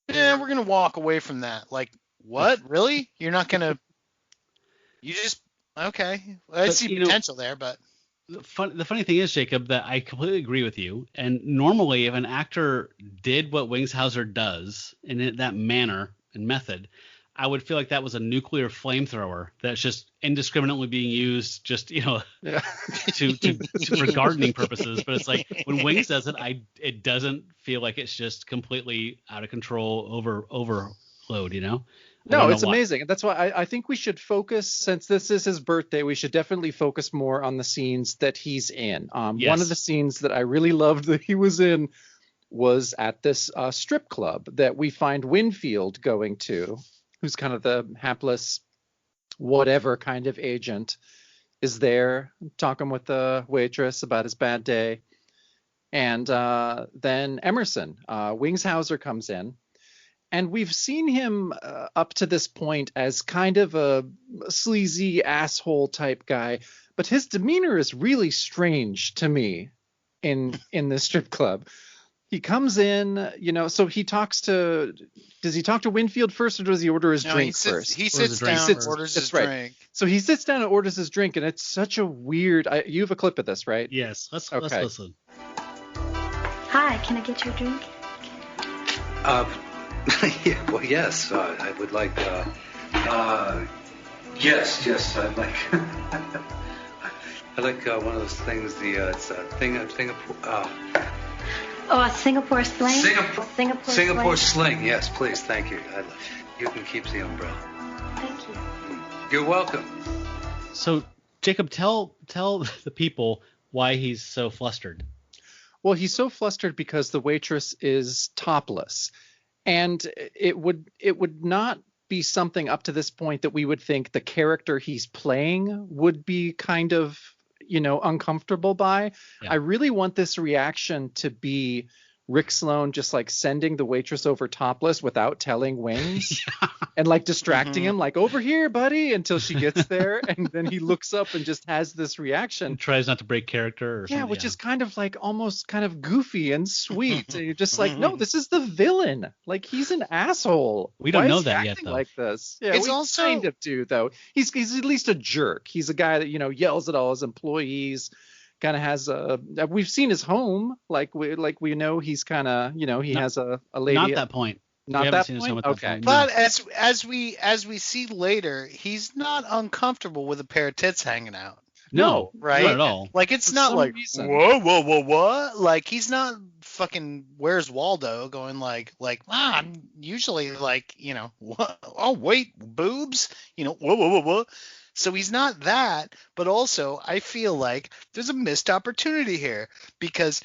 we're going to walk away from that. Like, what? Really? You're not going to, okay. I see potential there, but. The funny thing is, Jacob, that I completely agree with you. And normally, if an actor did what Wings Hauser does in that manner and method, I would feel like that was a nuclear flamethrower that's just indiscriminately being used, just to for gardening purposes. But it's like when Wings does it, it doesn't feel like it's just completely out of control, overload. No, it's amazing. And that's why I think we should focus, since this is his birthday, we should definitely focus more on the scenes that he's in. Yes. One of the scenes that I really loved that he was in was at this strip club that we find Winfield going to, who's kind of the hapless whatever kind of agent, is there talking with the waitress about his bad day. And then Emerson, Wings Hauser, comes in. And we've seen him up to this point as kind of a sleazy asshole type guy. But his demeanor is really strange to me in this strip club. He comes in, so he talks to, does he talk to Winfield first, or does he order his drink first? He sits down and orders his drink. So he sits down and orders his drink, and it's such a weird, you have a clip of this, right? Yes, let's listen. Hi, can I get you a drink? Yeah, well, yes, I would like, yes, I'd like, I like one of those things, it's a thing of, Oh, a Singapore sling? Singapore sling, yes, please, thank you. You can keep the umbrella. Thank you. You're welcome. So, Jacob, tell the people why he's so flustered. Well, he's so flustered because the waitress is topless. And it would not be something up to this point that we would think the character he's playing would be kind of, uncomfortable by. Yeah. I really want this reaction to be Rick Sloane just like sending the waitress over topless without telling Wings and like distracting him, like, over here, buddy, until she gets there. And then he looks up and just has this reaction. And tries not to break character or something. Yeah, which is kind of like almost kind of goofy and sweet. And you're just like, no, this is the villain. Like, he's an asshole. We don't know that yet, though. Like this. Yeah, it's we also kind of do, though. He's at least a jerk. He's a guy that, yells at all his employees. Kind of has we've seen his home, we know he's kind of, he has a lady. Not that point. Not that point. Okay. But as we see later, he's not uncomfortable with a pair of tits hanging out. No, right? Not at all. Like, it's not like, whoa. Like, he's not fucking Where's Waldo going like, I'm usually like, what? Oh, wait, boobs? Whoa. So he's not that, but also I feel like there's a missed opportunity here because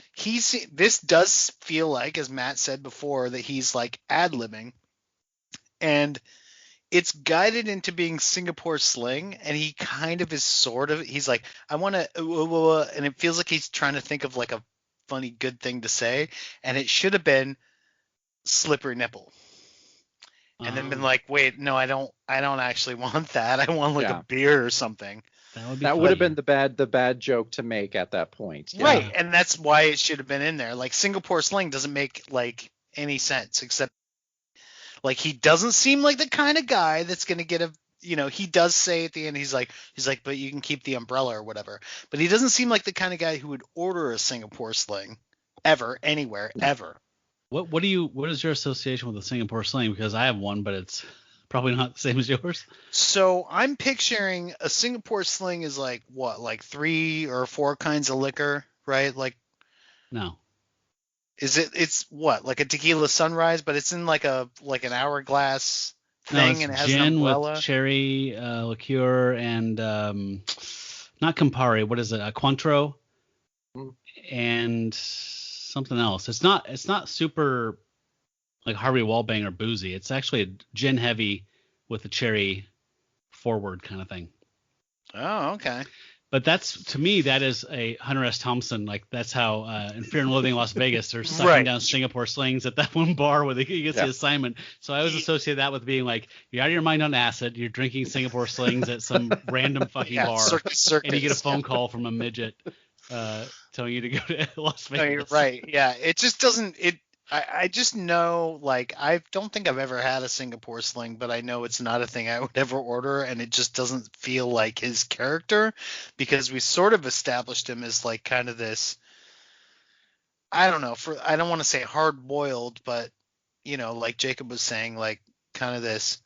this does feel like, as Matt said before, that he's like ad-libbing, and it's guided into being Singapore sling, and he kind of is he's like, I want to, and it feels like he's trying to think of like a funny, good thing to say, and it should have been slippery nipple. And then been like, wait, no, I don't actually want that. I want like a beer or something. That would have been the bad joke to make at that point. Yeah. Right. And that's why it should have been in there. Like, Singapore sling doesn't make like any sense, except like he doesn't seem like the kind of guy that's going to get he does say at the end, he's like, but you can keep the umbrella or whatever. But he doesn't seem like the kind of guy who would order a Singapore sling ever, anywhere, ever. What is your association with the Singapore sling? Because I have one, but it's probably not the same as yours. So I'm picturing a Singapore sling is like what, like 3 or 4 kinds of liquor, right? Like, no. It's what, like a tequila sunrise, but it's in like an hourglass thing, and it has an umbrella. With cherry liqueur and not Campari. What is it? A Cointreau and something else. It's not super like Harvey Wallbang or boozy. It's actually a gin heavy with a cherry forward kind of thing. Oh, okay. But to me, that is a Hunter S. Thompson. Like, that's how in Fear and Loathing in Las Vegas, they're sucking down Singapore slings at that one bar where he gets the assignment. So I always associate that with being like, you're out of your mind on acid, you're drinking Singapore slings at some random fucking bar, circus, and you get a phone call from a midget telling you to go to Las Vegas. No, you're right. Yeah, it just doesn't. I just know, like, I don't think I've ever had a Singapore sling, but I know it's not a thing I would ever order, and it just doesn't feel like his character, because we sort of established him as like kind of this, I don't know, I don't want to say hard boiled, but like Jacob was saying, like kind of this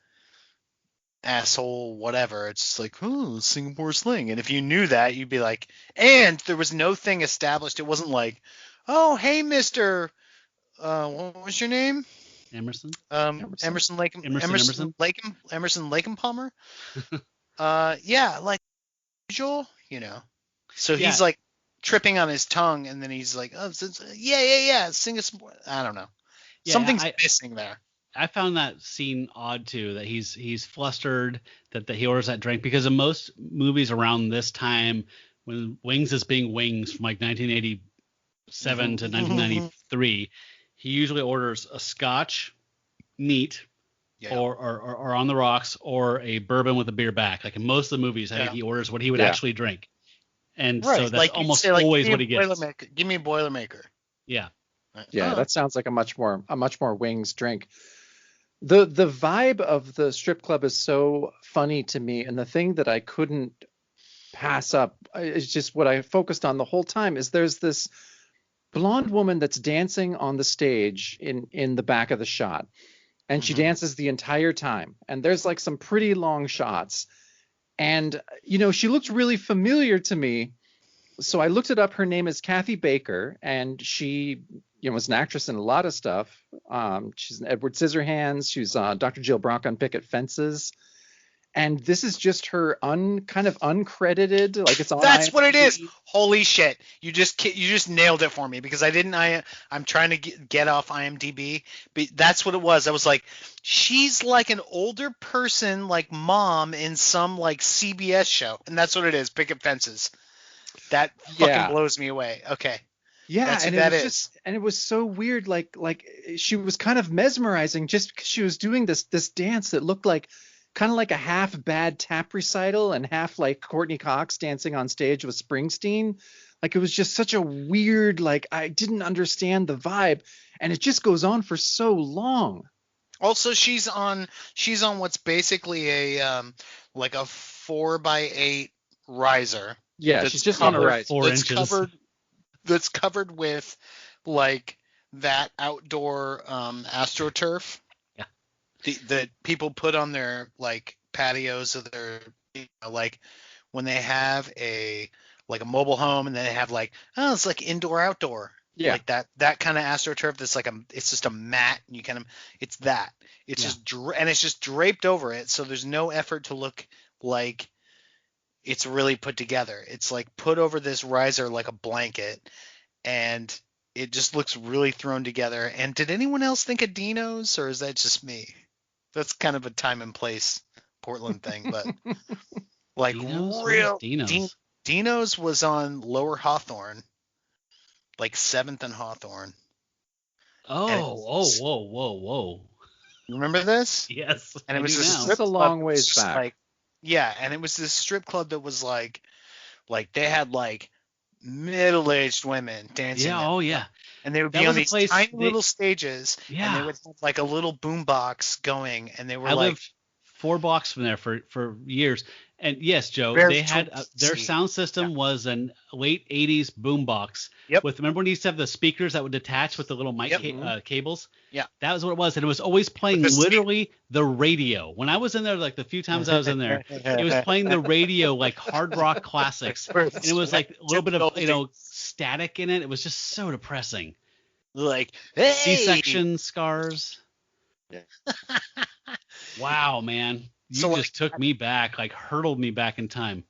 asshole whatever. It's just like, oh, Singapore sling. And if you knew that, you'd be like, and there was no thing established. It wasn't like, oh, hey, Mr. What was your name? Emerson. Emerson Lake. Emerson. Emerson Lake and Palmer. Yeah, like usual, So he's like tripping on his tongue, and then he's like, oh, yeah, sing us. I don't know. Yeah, Something's missing there. I found that scene odd too. That he's flustered that he orders that drink, because in most movies around this time, when Wings is being Wings from like 1987 to 1993, he usually orders a Scotch, neat, or on the rocks, or a bourbon with a beer back. Like in most of the movies, I think he orders what he would actually drink, and so that's like, almost always what he gets. Give me a Boilermaker. Yeah. Yeah, that sounds like a much more Wings drink. The vibe of the strip club is so funny to me, and the thing that I couldn't pass up is just what I focused on the whole time is there's this blonde woman that's dancing on the stage in the back of the shot, and she dances the entire time, and there's like some pretty long shots, and she looked really familiar to me, so I looked it up. Her name is Kathy Baker, and she was an actress in a lot of stuff. She's in Edward Scissorhands. She's Dr. Jill Brock on Picket Fences. And this is just her kind of uncredited, like it's on. That's what it is. Holy shit! You just nailed it for me, because I'm trying to get off IMDb, but that's what it was. I was like, she's like an older person, like mom in some like CBS show, and that's what it is. Picket Fences. That fucking blows me away. Okay. Yeah, that's and that it was is. and it was so weird. Like she was kind of mesmerizing just because she was doing this dance that looked like kind of like a half bad tap recital and half like Courtney Cox dancing on stage with Springsteen. Like it was just such a weird, like I didn't understand the vibe, and it just goes on for so long. Also, she's on what's basically a like a 4x8 riser. Yeah, she's just on a riser. 4 inches. That's covered with like that outdoor AstroTurf. Yeah. That people put on their like patios of their like when they have a mobile home, and then they have like, oh, it's like indoor outdoor. Yeah. Like that kind of AstroTurf that's like it's just a mat, and you kind of it's that. It's just and it's just draped over it, so there's no effort to look like it's really put together. It's like put over this riser like a blanket, and it just looks really thrown together. And did anyone else think of Dino's, or is that just me? That's kind of a time and place Portland thing, but like Dino's was on Lower Hawthorne, like 7th and Hawthorne. Whoa. You remember this? Yes. And it was a long ways back. Like, yeah, and it was this strip club that was like they had like middle-aged women dancing. Yeah, oh yeah. And they would be on these tiny little stages, and they would have like a little boombox going, and they were lived 4 blocks from there for years. And yes, Joe, they had their sound system was an late 80s boombox. Yep. Remember when you used to have the speakers that would detach with the little mic cables? Yeah. That was what it was, and it was always playing literally the radio. When I was in there, like the few times I was in there, it was playing the radio like hard rock classics, and it was like a little bit of static in it. It was just so depressing. Like, hey! C-section scars. Yeah. Wow, man. You just took me back, like hurtled me back in time.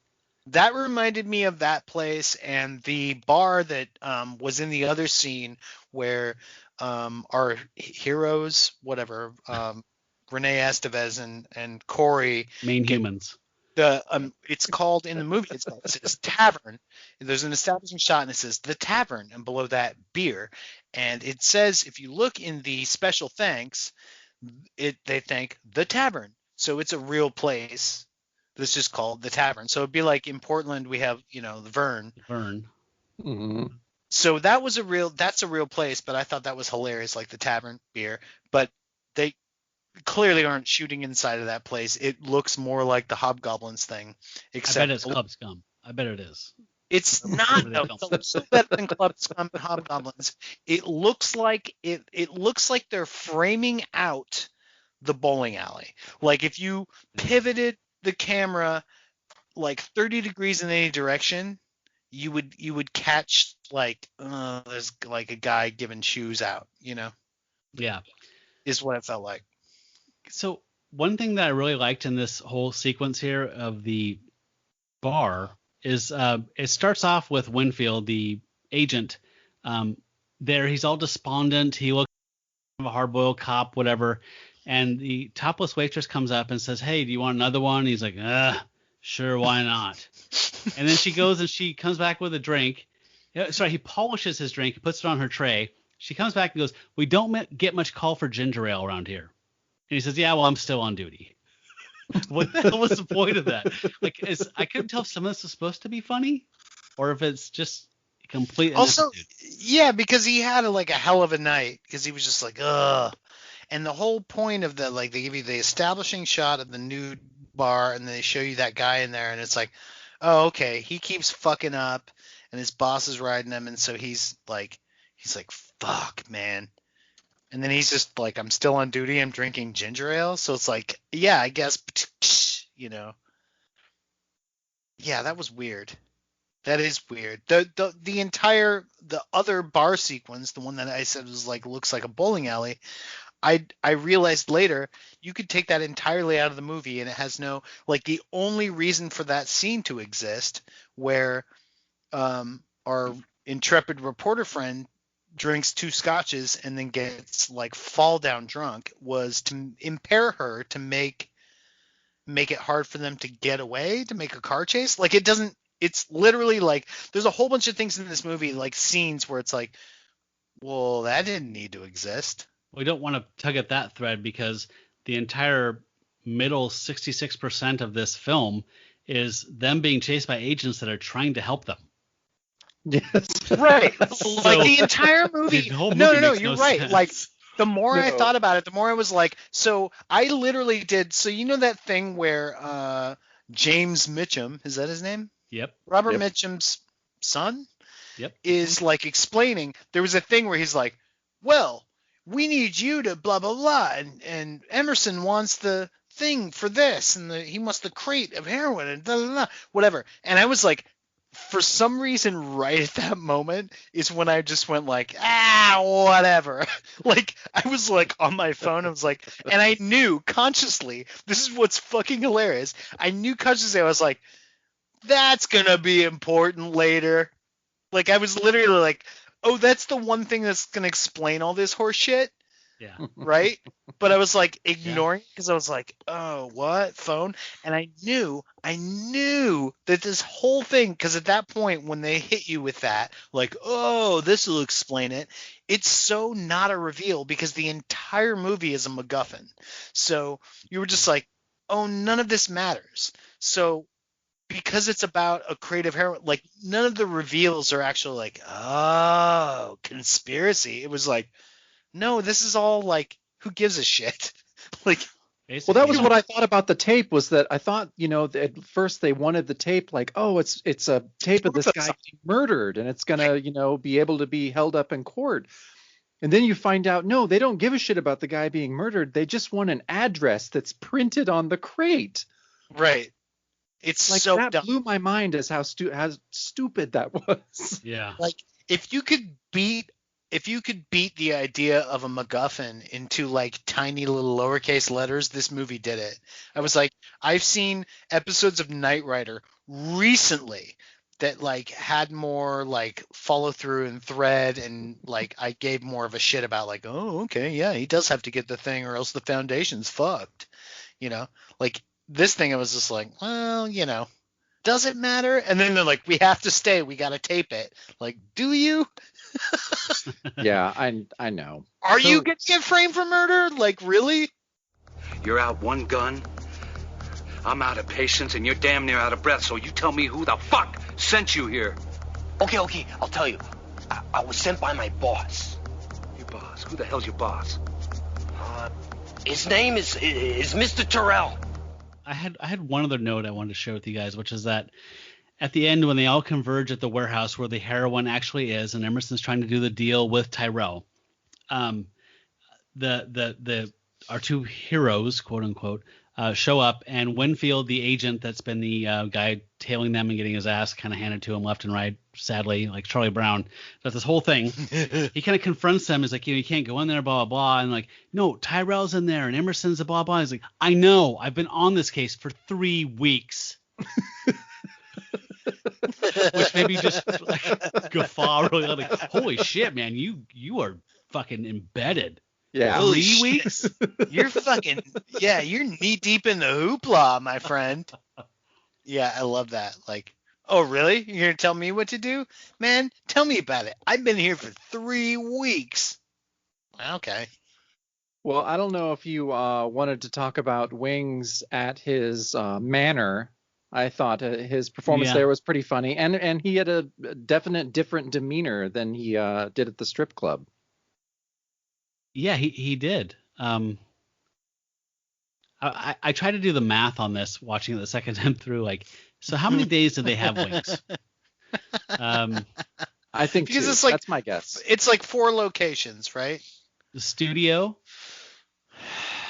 That reminded me of that place and the bar that was in the other scene where our heroes, whatever, Renee Estevez and Corey. Main humans. It's called in the movie. It says tavern. There's an establishing shot, and it says the tavern, and below that beer. And it says, if you look in the special thanks, they thank the tavern. So it's a real place that's just called the tavern. So it'd be like in Portland we have, the Vern. Vern. Mm-hmm. So that's a real place, but I thought that was hilarious, like the tavern beer. But they clearly aren't shooting inside of that place. It looks more like the Hobgoblins thing. Except I bet it's Club Scum. I bet it is. It's not. It's better than Club Scum and Hobgoblins. It looks like they're framing out the bowling alley. Like if you pivoted the camera like 30 degrees in any direction, you would catch like there's like a guy giving shoes out, Yeah. is what it felt like. So one thing that I really liked in this whole sequence here of the bar is it starts off with Winfield, the agent. There, he's all despondent. He looks like a hard-boiled cop, whatever. And the topless waitress comes up and says, "Hey, do you want another one?" He's like, "Sure, why not?" And then she goes and she comes back with a drink. Sorry, he polishes his drink. He puts it on her tray. She comes back and goes, "We don't get much call for ginger ale around here." And he says, "Yeah, well, I'm still on duty." What the hell was the point of that? Like, I couldn't tell if some of this was supposed to be funny or if it's just complete. Also, yeah, because he had a hell of a night because he was just like, ugh. And the whole point of they give you the establishing shot of the nude bar and they show you that guy in there and it's like, oh, okay, he keeps fucking up and his boss is riding him. And so he's like, fuck, man. And then he's just like, I'm still on duty. I'm drinking ginger ale. So it's like, yeah, I guess, Yeah, that was weird. That is weird. The other bar sequence, the one that I said was looks like a bowling alley. I realized later you could take that entirely out of the movie and it has no, the only reason for that scene to exist where our intrepid reporter friend drinks 2 scotches and then gets fall down drunk was to impair her, to make it hard for them to get away, to make a car chase. It's literally there's a whole bunch of things in this movie, scenes where it's well, that didn't need to exist. We don't want to tug at that thread because the entire middle 66% of this film is them being chased by agents that are trying to help them. Yes. Right. The entire movie. The whole movie No, makes you're no right. sense. The more I thought about it, the more I was so I literally did. So you know that thing where James Mitchum, is that his name? Yep. Robert Yep. Mitchum's son? Yep. Is explaining. There was a thing where he's like, well, we need you to blah, blah, blah. And Emerson wants the thing for this. And he wants the crate of heroin and blah, blah, blah, whatever. And I was for some reason, right at that moment is when I just went whatever. I was on my phone. I was and I knew consciously, this is what's fucking hilarious. I knew consciously, I was that's going to be important later. I was literally oh, that's the one thing that's going to explain all this horse shit. Yeah. Right? But I was ignoring because I was oh, what? Phone? And I knew that this whole thing, because at that point when they hit you with that, oh, this will explain it, it's so not a reveal because the entire movie is a MacGuffin. So you were just oh, none of this matters. So because it's about a creative heroine, none of the reveals are actually oh, conspiracy. It was no, this is all who gives a shit? Well, that was what I thought about the tape, was that I thought, at first they wanted the tape oh, it's a tape of this guy getting murdered and it's going to, be able to be held up in court. And then you find out, no, they don't give a shit about the guy being murdered. They just want an address that's printed on the crate. Right. It's so that dumb. blew my mind as how stupid that was. Yeah. If you could beat the idea of a MacGuffin into tiny little lowercase letters, this movie did it. I was I've seen episodes of Knight Rider recently that had more follow through and thread, and I gave more of a shit about oh, okay, yeah, he does have to get the thing or else the foundation's fucked. This thing I was just well, does it matter? And then they're we have to stay, we got to tape it. Do you? Yeah, I know. Are you going to get framed for murder? Really? You're out one gun. I'm out of patience, and you're damn near out of breath. So you tell me who the fuck sent you here. Okay, I'll tell you. I was sent by my boss. Your boss? Who the hell's your boss? His name is Mr. Terrell. I had one other note I wanted to share with you guys, which is that at the end, when they all converge at the warehouse where the heroin actually is, and Emerson's trying to do the deal with Tyrell, the our two heroes, quote unquote, show up, and Winfield, the agent that's been the guy tailing them and getting his ass kind of handed to him left and right, sadly, like Charlie Brown, does this whole thing. He kind of confronts them. He's like, you can't go in there, blah, blah, blah. And like, no, Tyrell's in there and Emerson's a blah, blah. He's like, I know. I've been on this case for 3 weeks. Which made me just like guffaw really loud, like, holy shit, man, you are fucking embedded. Yeah. 3 weeks? You're fucking, you're knee deep in the hoopla, my friend. Yeah, I love that. Like, oh, really? You're going to tell me what to do? Man, tell me about it. I've been here for 3 weeks. Okay. Well, I don't know if you wanted to talk about Wings at his manor. I thought his performance there was pretty funny, and he had a definite different demeanor than he did at the strip club. Yeah, he did. I tried to do the math on this, watching it the second time through. Like, so how many days did they have Wings? I think because two. It's like, that's my guess. It's like 4 locations, right? The studio,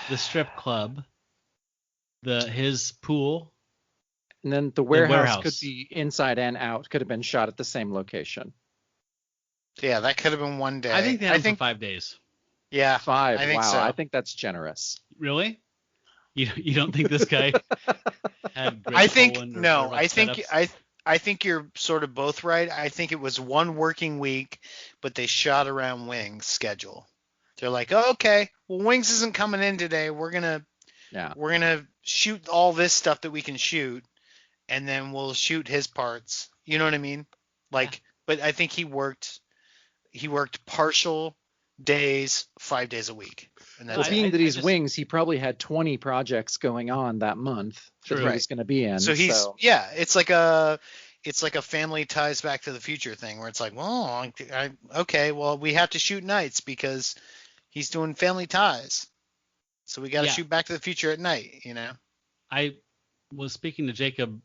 the strip club, his pool. And then the warehouse could be inside and out. Could have been shot at the same location. Yeah, that could have been one day. I think they had him for 5 days. Yeah, 5. I think wow, so. I think that's generous. Really? You don't think this guy had great I think Poland or no. like I think you're sort of both right. I think it was 1 working week, but they shot around Wings' schedule. They're like, oh, okay, well, Wings isn't coming in today. We're gonna shoot all this stuff that we can shoot, and then we'll shoot his parts. You know what I mean? Like, but I think he worked partial days, 5 days a week. And that's well, being that he's Wings, he probably had 20 projects going on that month that he was going to be in. So it's like a family ties back to the future thing where it's like, well, okay, well, we have to shoot nights because he's doing family ties. So we got to shoot Back to the Future at night, you know? I was speaking to Jacob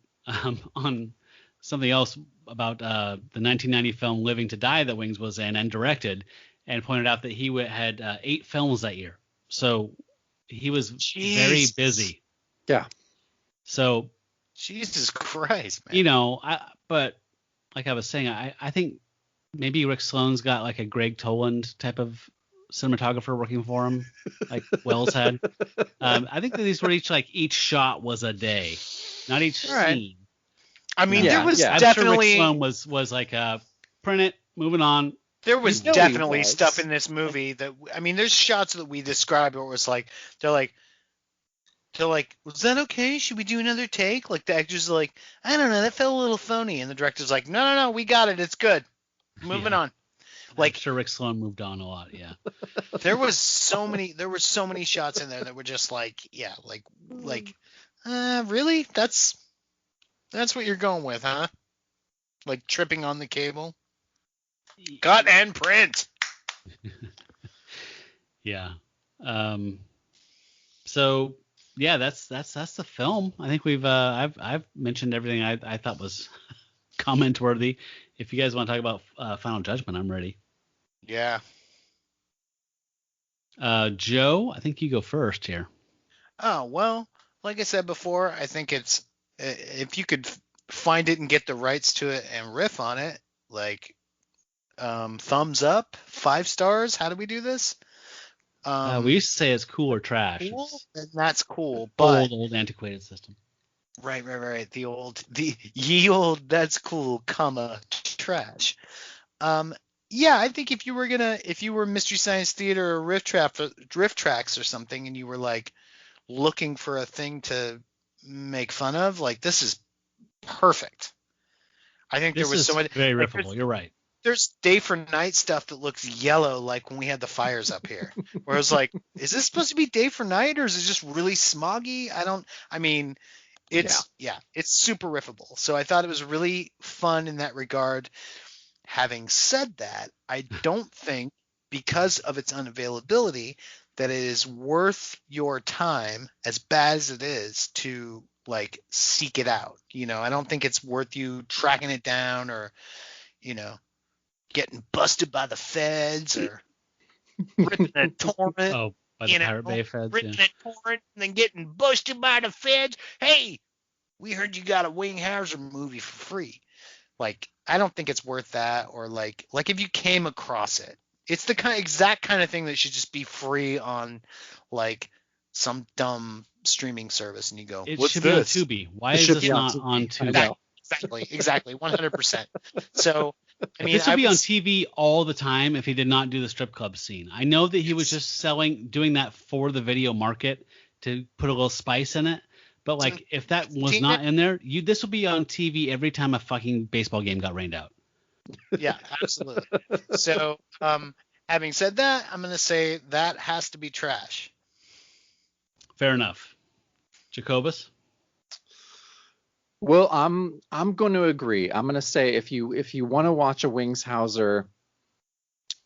on something else about the 1990 film Living to Die that Wings was in and directed, and pointed out that he had 8 films that year. So he was very busy. Yeah. So Jesus Christ, man. You know, but like I was saying, I think maybe Rick Sloane's got like a Greg Toland type of cinematographer working for him, like Wells had. I think that these were each shot was a day, not each scene. I mean, there was definitely. I'm sure Rick Sloane was like, print it, moving on. There was definitely stuff in this movie that, I mean, there's shots that we described where it was like, they're like, was that okay? Should we do another take? Like the actors are like, I don't know, that felt a little phony. And the director's like, no, we got it. It's good. Moving on. Like, I'm sure Rick Sloane moved on a lot. Yeah. There were so many shots in there that were just like, really? That's what you're going with, huh? Like tripping on the cable. Cut and print. Yeah. So yeah, that's the film. I think we've I've mentioned everything I thought was comment worthy. If you guys want to talk about Final Judgment, I'm ready. Yeah. Joe, I think you go first here. Oh, well, like I said before, I think it's if you could find it and get the rights to it and riff on it, like thumbs up, 5 stars. How do we do this? We used to say it's cool or trash. Cool, and that's cool, but old antiquated system. Right. The ye old that's cool, trash. Yeah, I think if you were Mystery Science Theater or Riff Tracks or something, and you were like looking for a thing to make fun of, like this is perfect. I think there was so much very riffable. You're right. There's day for night stuff that looks yellow, like when we had the fires up here, where I was like, is this supposed to be day for night or is it just really smoggy? It's super riffable. So I thought it was really fun in that regard. Having said that, I don't think, because of its unavailability, that it is worth your time, as bad as it is, to like seek it out. You know, I don't think it's worth you tracking it down or, you know, getting busted by the feds or ripping a torrent. Oh, By the you know, Pirate Bay feds, ripping yeah. and pouring and then getting busted by the feds. Hey, we heard you got a Wing Hauser movie for free. Like, I don't think it's worth that. Or like if you came across it, it's the exact kind of thing that should just be free on like some dumb streaming service, and you go, It what's should this? be on Tubi. Why is this not on Tubi? Exactly, 100%. So, I mean, this would be on TV all the time if he did not do the strip club scene. I know that he was just doing that for the video market to put a little spice in it. But like, if that was not in there, this would be on TV every time a fucking baseball game got rained out. Yeah, absolutely. So, having said that, I'm gonna say that has to be trash. Fair enough. Jacobus? Well, I'm going to agree. I'm going to say if you want to watch a Wings Hauser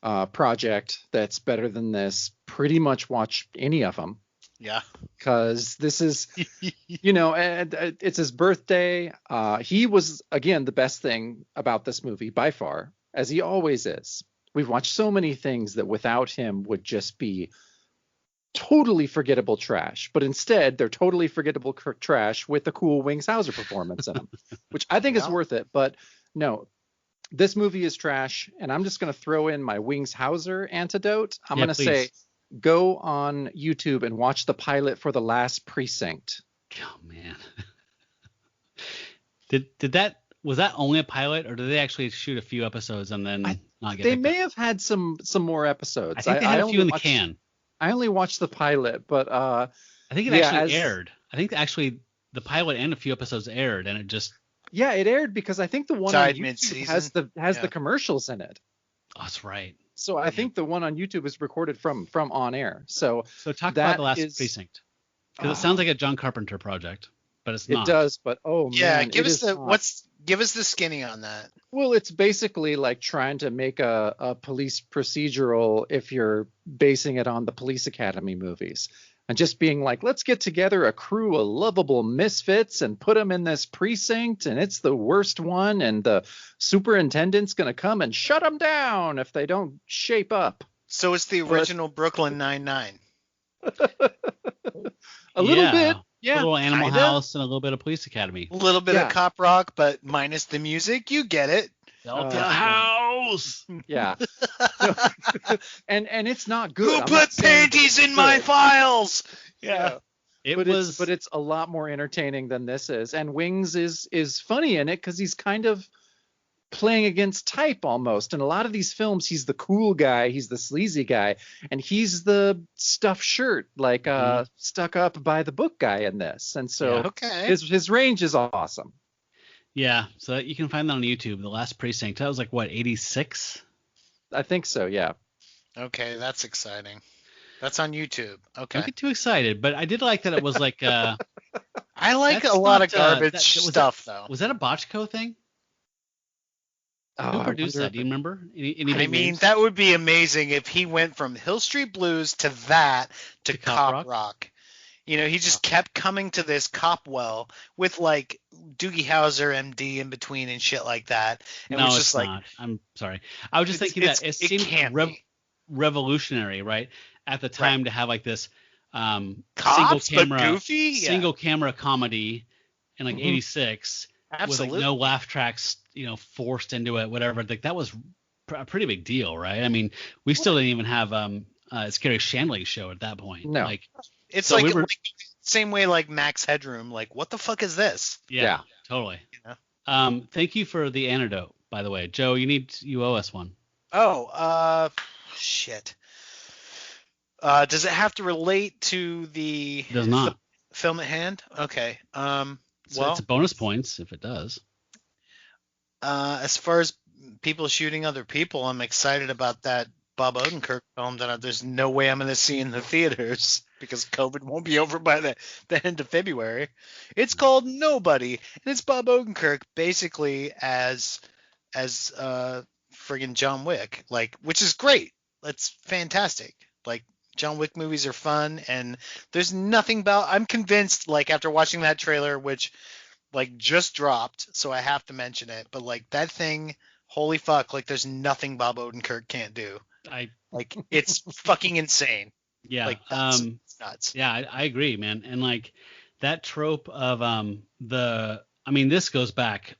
project that's better than this, pretty much watch any of them. Yeah. Because this is, it's his birthday. He was, again, the best thing about this movie by far, as he always is. We've watched so many things that without him would just be totally forgettable trash, but instead they're totally forgettable trash with the cool Wings Hauser performance in them, which I think is worth it. But no, this movie is trash, and I'm just going to throw in my Wings Hauser antidote. I'm going to say go on YouTube and watch the pilot for The Last Precinct. Oh man. Was that only a pilot, or did they actually shoot a few episodes and then not get? They may have had some more episodes. I think they had a few in the can. I only watched the pilot, but I think it actually aired. I think actually the pilot and a few episodes aired, and it just it aired because I think the one on YouTube mid-season. has the commercials in it. Oh, that's right. So I think the one on YouTube is recorded from on air. So talk about The Last Precinct, because it sounds like a John Carpenter project, but it's not. It does, but man, give us the skinny on that. Well, it's basically like trying to make a police procedural if you're basing it on the Police Academy movies, and just being like, let's get together a crew of lovable misfits and put them in this precinct, and it's the worst one, and the superintendent's going to come and shut them down if they don't shape up. So it's the original Brooklyn Nine-Nine. A little bit. Yeah, a little Animal House and a little bit of Police Academy. A little bit of cop rock, but minus the music. You get it. Delta House. Yeah. and it's not good. Who put panties in my files? Yeah. But it's a lot more entertaining than this is. And Wings is funny in it because he's kind of playing against type almost. In a lot of these films, he's the cool guy, he's the sleazy guy, and he's the stuffed shirt, like stuck up by the book guy in this. And so his range is awesome. Yeah, so you can find that on YouTube. The Last Precinct. That was like what, 86? I think so. Yeah. Okay, that's exciting. That's on YouTube. Okay. Don't get too excited, but I did like that it was like. I like a lot of garbage stuff though. Was that a Botchko thing? Who produced that? Do you remember? I mean, that would be amazing if he went from Hill Street Blues to that to Cop Rock. You know, he just kept coming to this cop well with like Doogie Howser, MD in between and shit like that. And no, it was just like, not. I'm sorry. I was just thinking that it seemed revolutionary, right, at the time to have like this single camera comedy in like 86 with like no laugh tracks, forced into it, whatever. Like that was a pretty big deal, right? I mean, we still didn't even have Scary Shanley's show at that point. No. Like it's like same way like Max Headroom. Like, what the fuck is this? Yeah. Totally. Thank you for the antidote, by the way. Joe, you owe us one. Oh, shit. Does it have to relate to the It does not. Film at hand? Okay. It's bonus points if it does. As far as people shooting other people, I'm excited about that Bob Odenkirk film that there's no way I'm going to see in the theaters because COVID won't be over by the end of February. It's called Nobody, and it's Bob Odenkirk basically as friggin' John Wick, which is great. That's fantastic. Like, John Wick movies are fun, and there's nothing about. I'm convinced, after watching that trailer, which just dropped, so I have to mention it. But that thing, holy fuck! There's nothing Bob Odenkirk can't do. It's fucking insane. Yeah. Like that's nuts. Yeah, I agree, man. And like that trope of this goes back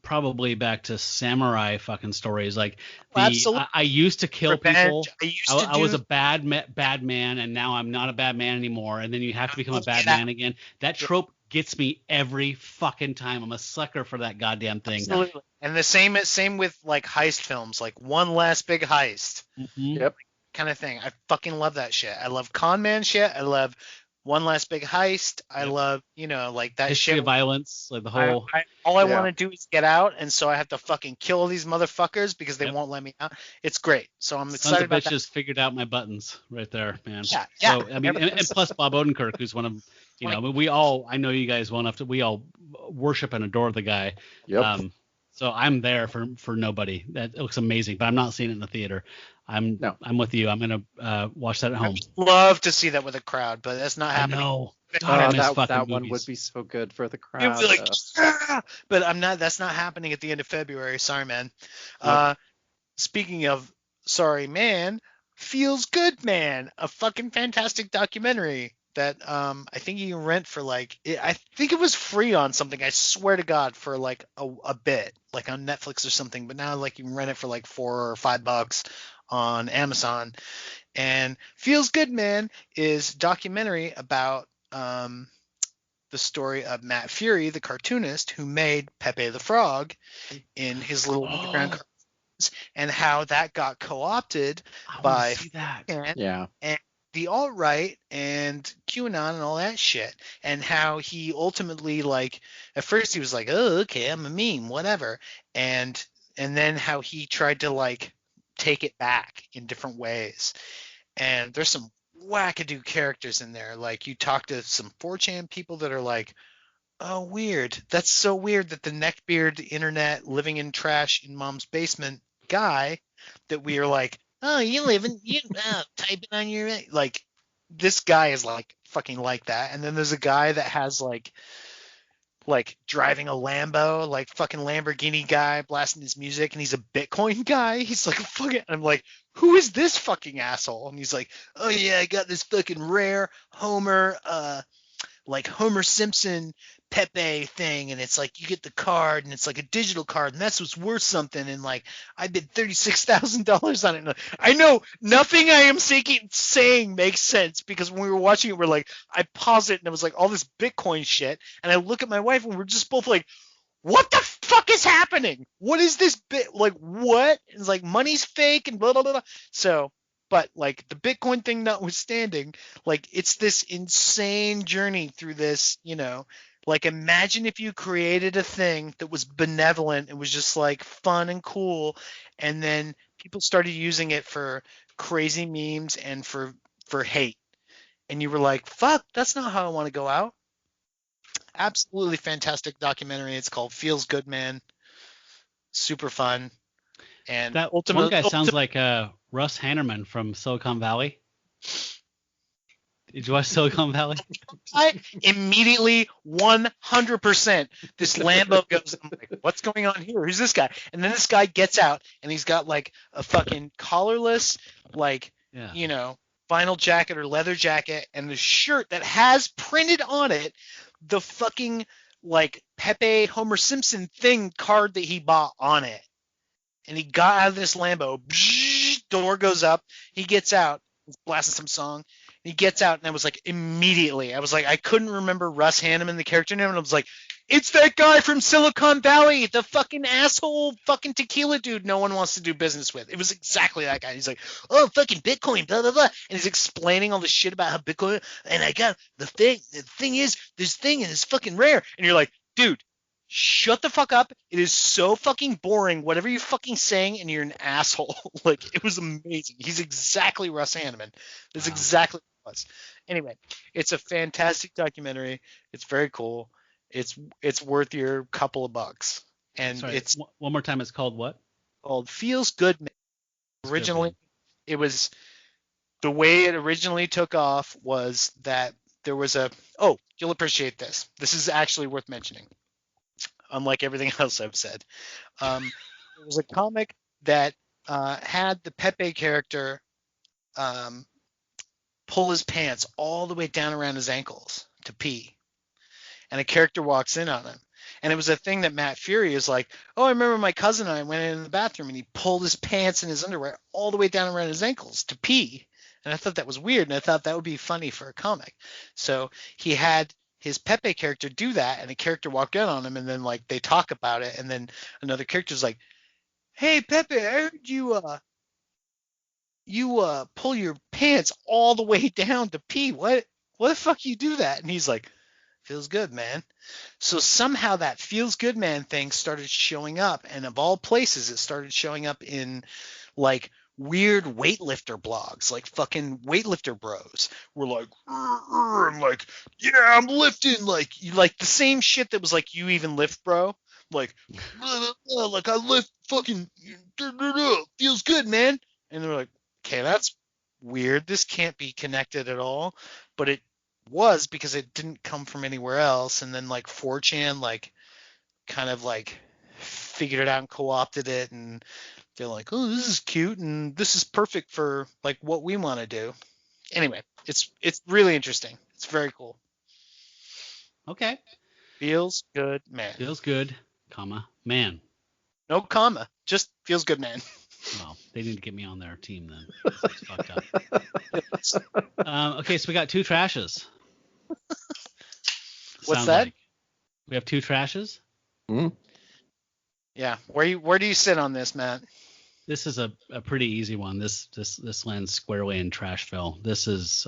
probably back to samurai fucking stories. Like Absolutely. I used to kill Revenge. people. I was a bad man, and now I'm not a bad man anymore. And then you have to become a bad man again. That trope gets me every fucking time. I'm a sucker for that goddamn thing. Absolutely. And the same with like heist films, like One Last Big Heist. Mm-hmm. Yep. Kind of thing. I fucking love that shit. I love con man shit. I love One Last Big Heist. I love, like that History shit. of violence, like the whole. All I want to do is get out, and so I have to fucking kill all these motherfuckers because they won't let me out. It's great. So I'm excited Sons of about bitches figured out my buttons right there, man. Yeah. So I mean, and plus Bob Odenkirk, who's one of, I mean, I know you guys well enough to, we all worship and adore the guy. Yep. So I'm there for nobody. That looks amazing, but I'm not seeing it in the theater. I'm with you. I'm gonna watch that at home. I'd love to see that with a crowd, but that's not happening. No. That one would be so good for the crowd. It would be like, but I'm not. That's not happening at the end of February. Sorry, man. Nope. Speaking of sorry, man, Feels Good Man, a fucking fantastic documentary that I think you can rent for I think it was free on something. I swear to God, for like a bit, like on Netflix or something. But now like you can rent it for like $4 or $5 on Amazon. And Feels Good Man is a documentary about the story of Matt Fury, the cartoonist who made Pepe the Frog in his little underground cartoons, and how that got co-opted by and the alt-right and QAnon and all that shit, and how he ultimately, like, at first he was like, oh, okay, I'm a meme, whatever, and then how he tried to like take it back in different ways. And there's some wackadoo characters in there. Like, you talk to some 4chan people that are like, oh, weird. That's so weird that the neckbeard internet living in trash in mom's basement guy that we are like, oh, typing on your, like, this guy is like fucking like that. And then there's a guy that has like driving a Lambo, like fucking Lamborghini guy blasting his music, and he's a Bitcoin guy. He's like, fuck it. I'm like, who is this fucking asshole? And he's like, oh yeah, I got this fucking rare Homer Simpson Pepe thing, and it's like you get the card, and it's like a digital card, and that's what's worth something, and like I bid $36,000 on it. And I know nothing I am saying makes sense, because when we were watching it, we're like, I paused it and it was like all this Bitcoin shit, and I look at my wife and we're just both like, what the fuck is happening? What is this bit? Like, what? It's like money's fake and blah blah blah. So. But like the Bitcoin thing notwithstanding, like it's this insane journey through this, like imagine if you created a thing that was benevolent, it was just like fun and cool, and then people started using it for crazy memes and for hate. And you were like, fuck, that's not how I want to go out. Absolutely fantastic documentary. It's called Feels Good Man. Super fun. And that one guy sounds like Russ Hannerman from Silicon Valley. Did you watch Silicon Valley? I immediately 100%. This Lambo goes, I'm like, what's going on here? Who's this guy? And then this guy gets out, and he's got like a fucking collarless, vinyl jacket or leather jacket, and the shirt that has printed on it the fucking like Pepe Homer Simpson thing card that he bought on it. And he got out of this Lambo. Door goes up. He gets out. He's blasting some song. He gets out, and I was like, immediately. I was like, I couldn't remember Russ Hanneman, the character name, and I was like, it's that guy from Silicon Valley, the fucking asshole fucking tequila dude no one wants to do business with. It was exactly that guy. He's like, oh, fucking Bitcoin, blah, blah, blah. And he's explaining all this shit about how Bitcoin, and I got the thing is, this thing, and it's fucking rare. And you're like, dude, shut the fuck up. It is so fucking boring. Whatever you're fucking saying, and you're an asshole. Like, it was amazing. He's exactly Russ Hanneman. That's exactly what it was. Anyway, it's a fantastic documentary. It's very cool. It's worth your couple of bucks. And it's one more time. It's called what? Called Feels Good Man. Originally, it was the way it originally took off was that there was you'll appreciate this. This is actually worth mentioning. Unlike everything else I've said. There was a comic that had the Pepe character pull his pants all the way down around his ankles to pee. And a character walks in on him. And it was a thing that Matt Fury is like, oh, I remember my cousin and I went in the bathroom and he pulled his pants and his underwear all the way down around his ankles to pee. And I thought that was weird, and I thought that would be funny for a comic. So he had his Pepe character do that, and a character walked in on him, and then like they talk about it, and then another character's like, hey, Pepe, I heard you pull your pants all the way down to pee. What the fuck you do that? And he's like, feels good, man. So somehow that feels good, man thing started showing up, and of all places, it started showing up in like weird weightlifter blogs, like fucking weightlifter bros were like, I'm like, yeah, I'm lifting, like you like the same shit that was like, you even lift, bro? Like I lift fucking feels good, man. And they're like, okay, that's weird. This can't be connected at all. But it was, because it didn't come from anywhere else. And then like 4chan like kind of like figured it out and co-opted it, and they're like, oh, this is cute and this is perfect for like what we want to do. Anyway, it's really interesting. It's very cool. Okay. Feels good, man. Feels good, comma, man. No comma, just feels good, man. Well, they need to get me on their team then. It's fucked up. Okay, so we got two trashes. What's that? Like. We have two trashes. Mm. Yeah. Where do you sit on this, Matt? This is a pretty easy one. This lands squarely in Trashville. This is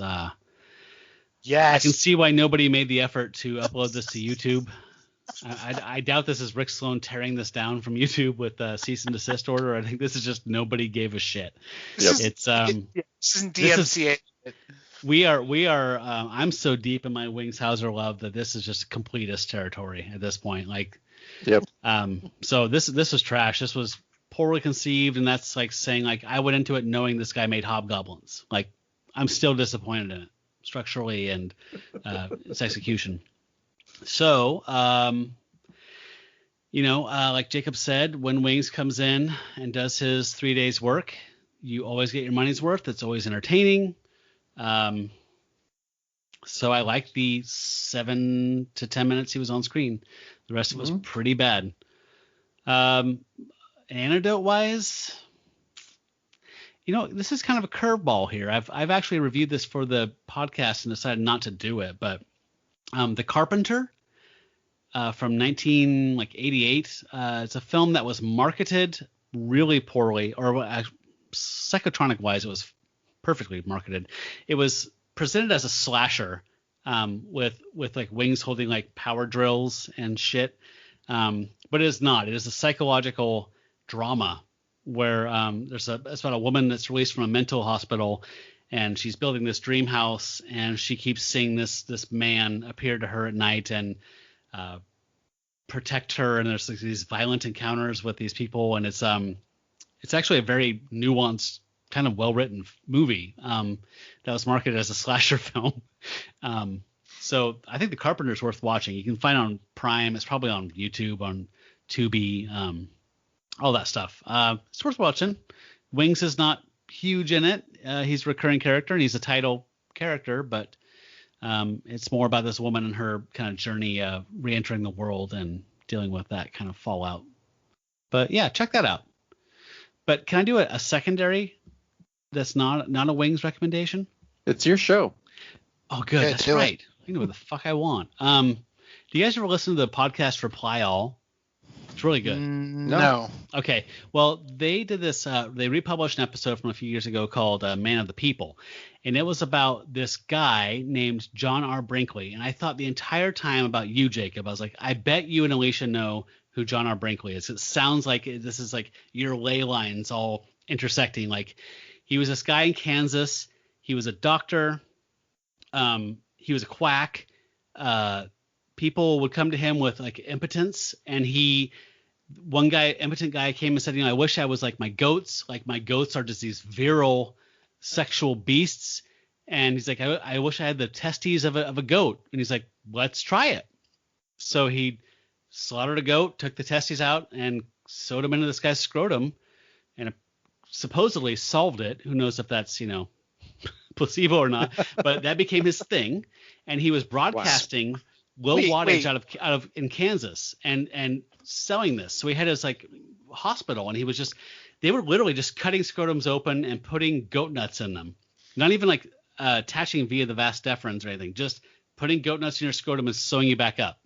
yes. I can see why nobody made the effort to upload this to YouTube. I doubt this is Rick Sloane tearing this down from YouTube with a cease and desist order. I think this is just nobody gave a shit. Yep. This isn't DMCA. We are. I'm so deep in my Wings Hauser love that this is just completist territory at this point. Like, yep. So this was trash. This was poorly conceived, and that's like saying like I went into it knowing this guy made Hobgoblins. Like, I'm still disappointed in it structurally and its execution. So, like Jacob said, when Wings comes in and does his 3 days work, you always get your money's worth. It's always entertaining. So I liked the 7 to 10 minutes he was on screen. The rest of it was pretty bad. Anecdote wise, this is kind of a curveball here. I've actually reviewed this for the podcast and decided not to do it, but The Carpenter from 1988. It's a film that was marketed really poorly, or psychotronic wise, it was perfectly marketed. It was presented as a slasher with like Wings holding like power drills and shit, but it is not. It is a psychological drama where it's about a woman that's released from a mental hospital, and she's building this dream house, and she keeps seeing this man appear to her at night and protect her, and there's like these violent encounters with these people, and it's actually a very nuanced, kind of well-written movie that was marketed as a slasher film. So I think The Carpenter's worth watching. You can find it on Prime. It's probably on YouTube, on Tubi, all that stuff. It's worth watching. Wings is not huge in it. He's a recurring character, and he's a title character, but it's more about this woman and her kind of journey re-entering the world and dealing with that kind of fallout. But yeah, check that out. But can I do a secondary that's not a Wings recommendation? It's your show. Oh, good. Yeah, that's right. I can do what the fuck I want. Do you guys ever listen to the podcast Reply All? It's really good. No. Okay. Well, they did this. They republished an episode from a few years ago called Man of the People. And it was about this guy named John R. Brinkley. And I thought the entire time about you, Jacob. I was like, I bet you and Alicia know who John R. Brinkley is. It sounds like this is like your ley lines all intersecting. Like, he was this guy in Kansas. He was a doctor. He was a quack. People would come to him with like impotence, and impotent guy came and said, I wish I was like my goats. Like, my goats are just these virile sexual beasts. And he's like, I wish I had the testes of a goat. And he's like, let's try it. So he slaughtered a goat, took the testes out, and sewed them into this guy's scrotum, and supposedly solved it. Who knows if that's, placebo or not, but that became his thing, and he was broadcasting low wattage out of in Kansas and selling this. So he had his like hospital, and he was they were literally just cutting scrotums open and putting goat nuts in them, not even like attaching via the vas deferens or anything, just putting goat nuts in your scrotum and sewing you back up.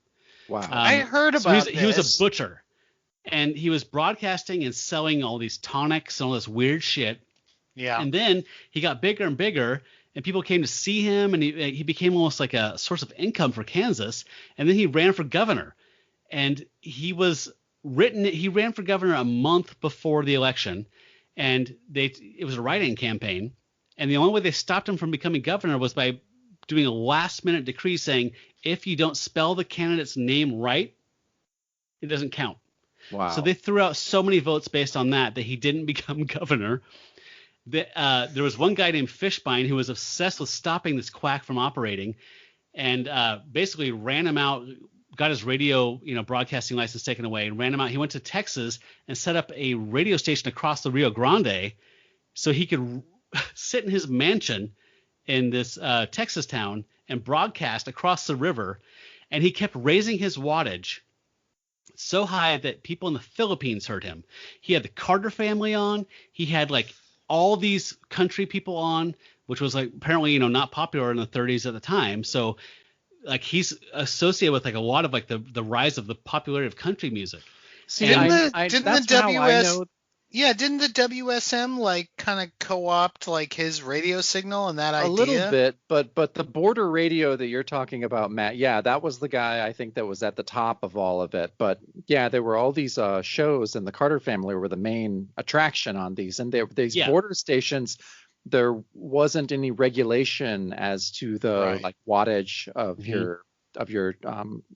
Wow. I heard about this. He was a butcher, and he was broadcasting and selling all these tonics and all this weird shit. Yeah. And then he got bigger and bigger, and people came to see him, and he became almost like a source of income for Kansas. And then he ran for governor, and he ran for governor a month before the election, and it was a write-in campaign. And the only way they stopped him from becoming governor was by doing a last-minute decree saying, if you don't spell the candidate's name right, it doesn't count. Wow. So they threw out so many votes based on that he didn't become governor. There was one guy named Fishbein who was obsessed with stopping this quack from operating, and basically ran him out, got his radio broadcasting license taken away, and ran him out. He went to Texas and set up a radio station across the Rio Grande so he could sit in his mansion in this Texas town and broadcast across the river. And he kept raising his wattage so high that people in the Philippines heard him. He had the Carter family on. He had like all these country people on, which was like apparently not popular in the 30s at the time. So like he's associated with like a lot of like the rise of the popularity of country music. See, didn't that's how I know. Yeah, didn't the WSM like kind of co-opt like his radio signal and that idea? A little bit, but the border radio that you're talking about, Matt, yeah, that was the guy I think that was at the top of all of it. But yeah, there were all these shows, and the Carter family were the main attraction on these. And these border stations, there wasn't any regulation as to the like wattage of your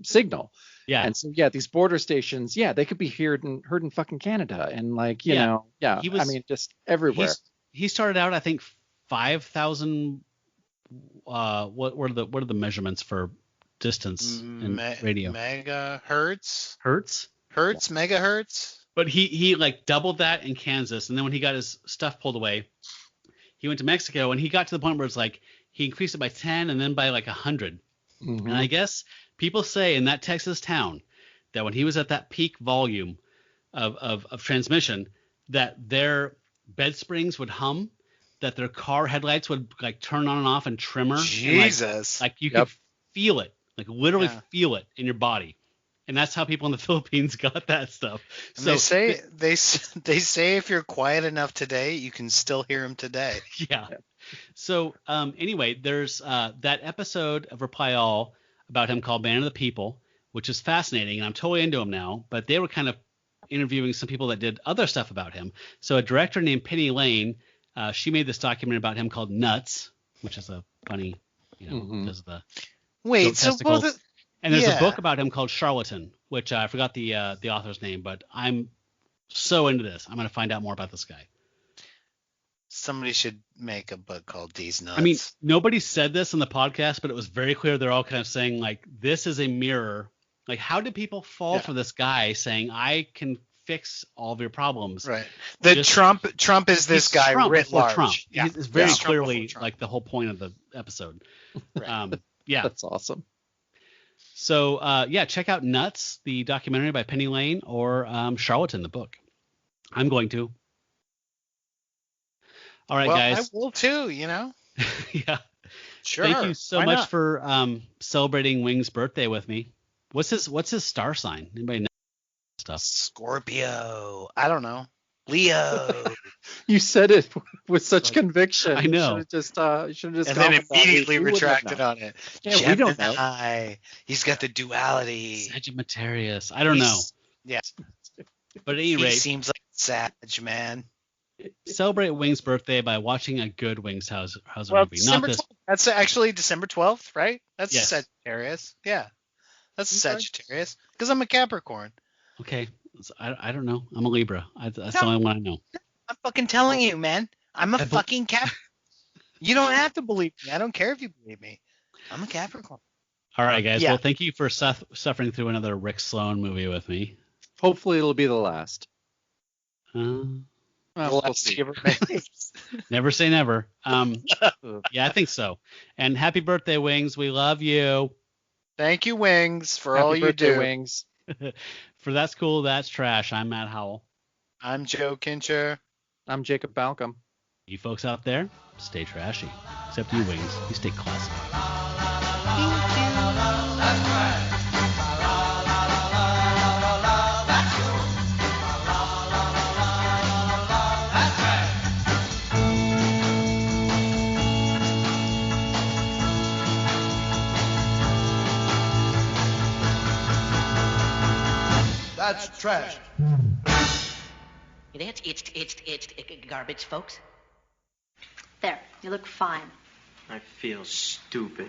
signal. Yeah. And so these border stations, they could be heard in fucking Canada, and like you know, just everywhere. He started out, I think, 5,000. What are the measurements for distance in radio? Megahertz. Megahertz. But he like doubled that in Kansas, and then when he got his stuff pulled away, he went to Mexico, and he got to the point where it's like he increased it by 10 and then by like 100. Mm-hmm. And I guess people say in that Texas town that when he was at that peak volume of transmission, that their bed springs would hum, that their car headlights would like turn on and off and tremor. Jesus. And, like you could feel it, like literally feel it in your body. And that's how people in the Philippines got that stuff. And so they say if you're quiet enough today, you can still hear him today. Yeah. So anyway, there's that episode of Reply All about him called Man of the People, which is fascinating, and I'm totally into him now. But they were kind of interviewing some people that did other stuff about him. So a director named Penny Lane, she made this documentary about him called Nuts, which is a funny, because of the testicles. And there's a book about him called Charlatan, which I forgot the author's name, but I'm so into this. I'm going to find out more about this guy. Somebody should make a book called These Nuts. I mean, nobody said this in the podcast, but it was very clear they're all kind of saying, like, this is a mirror. Like, how did people fall for this guy saying, I can fix all of your problems? Right. Trump is this guy writ large. Trump. Yeah. It's very clearly, like, the whole point of the episode. Right. That's awesome. So, check out Nuts, the documentary by Penny Lane, or Charlatan, the book. I'm going to. All right, guys. I will too, Yeah. Sure. Thank you so much for celebrating Wing's birthday with me. What's his star sign? Anybody know stuff? Scorpio. I don't know. Leo. You said it with such conviction. I know. You should have just and then immediately retracted on it. Yeah, Gemini. we don't know. He's got the duality. Sagittarius. I don't know. Yes. But at any rate, he seems like a Sag, man. Celebrate Wing's birthday by watching a good Wings Hauser movie. December 12th. That's actually December 12th, right? That's yes. Sagittarius. Yeah. That's Sagittarius. Because I'm a Capricorn. Okay. I don't know. I'm a Libra. That's the only one I know. I'm fucking telling you, man. I'm a fucking Capricorn. You don't have to believe me. I don't care if you believe me. I'm a Capricorn. All right, guys. Yeah. Well, thank you for suffering through another Rick Sloane movie with me. Hopefully it'll be the last. We'll see. Never say never. Yeah, I think so. And happy birthday, Wings. We love you. Thank you, Wings, for Happy all you birthday, do. Wings. For That's Cool, That's Trash, I'm Matt Howell. I'm Joe Kincher. I'm Jacob Balcom. You folks out there, stay trashy. Except you, Wings. You stay classy. That's trash. It's garbage, folks. There, you look fine. I feel stupid.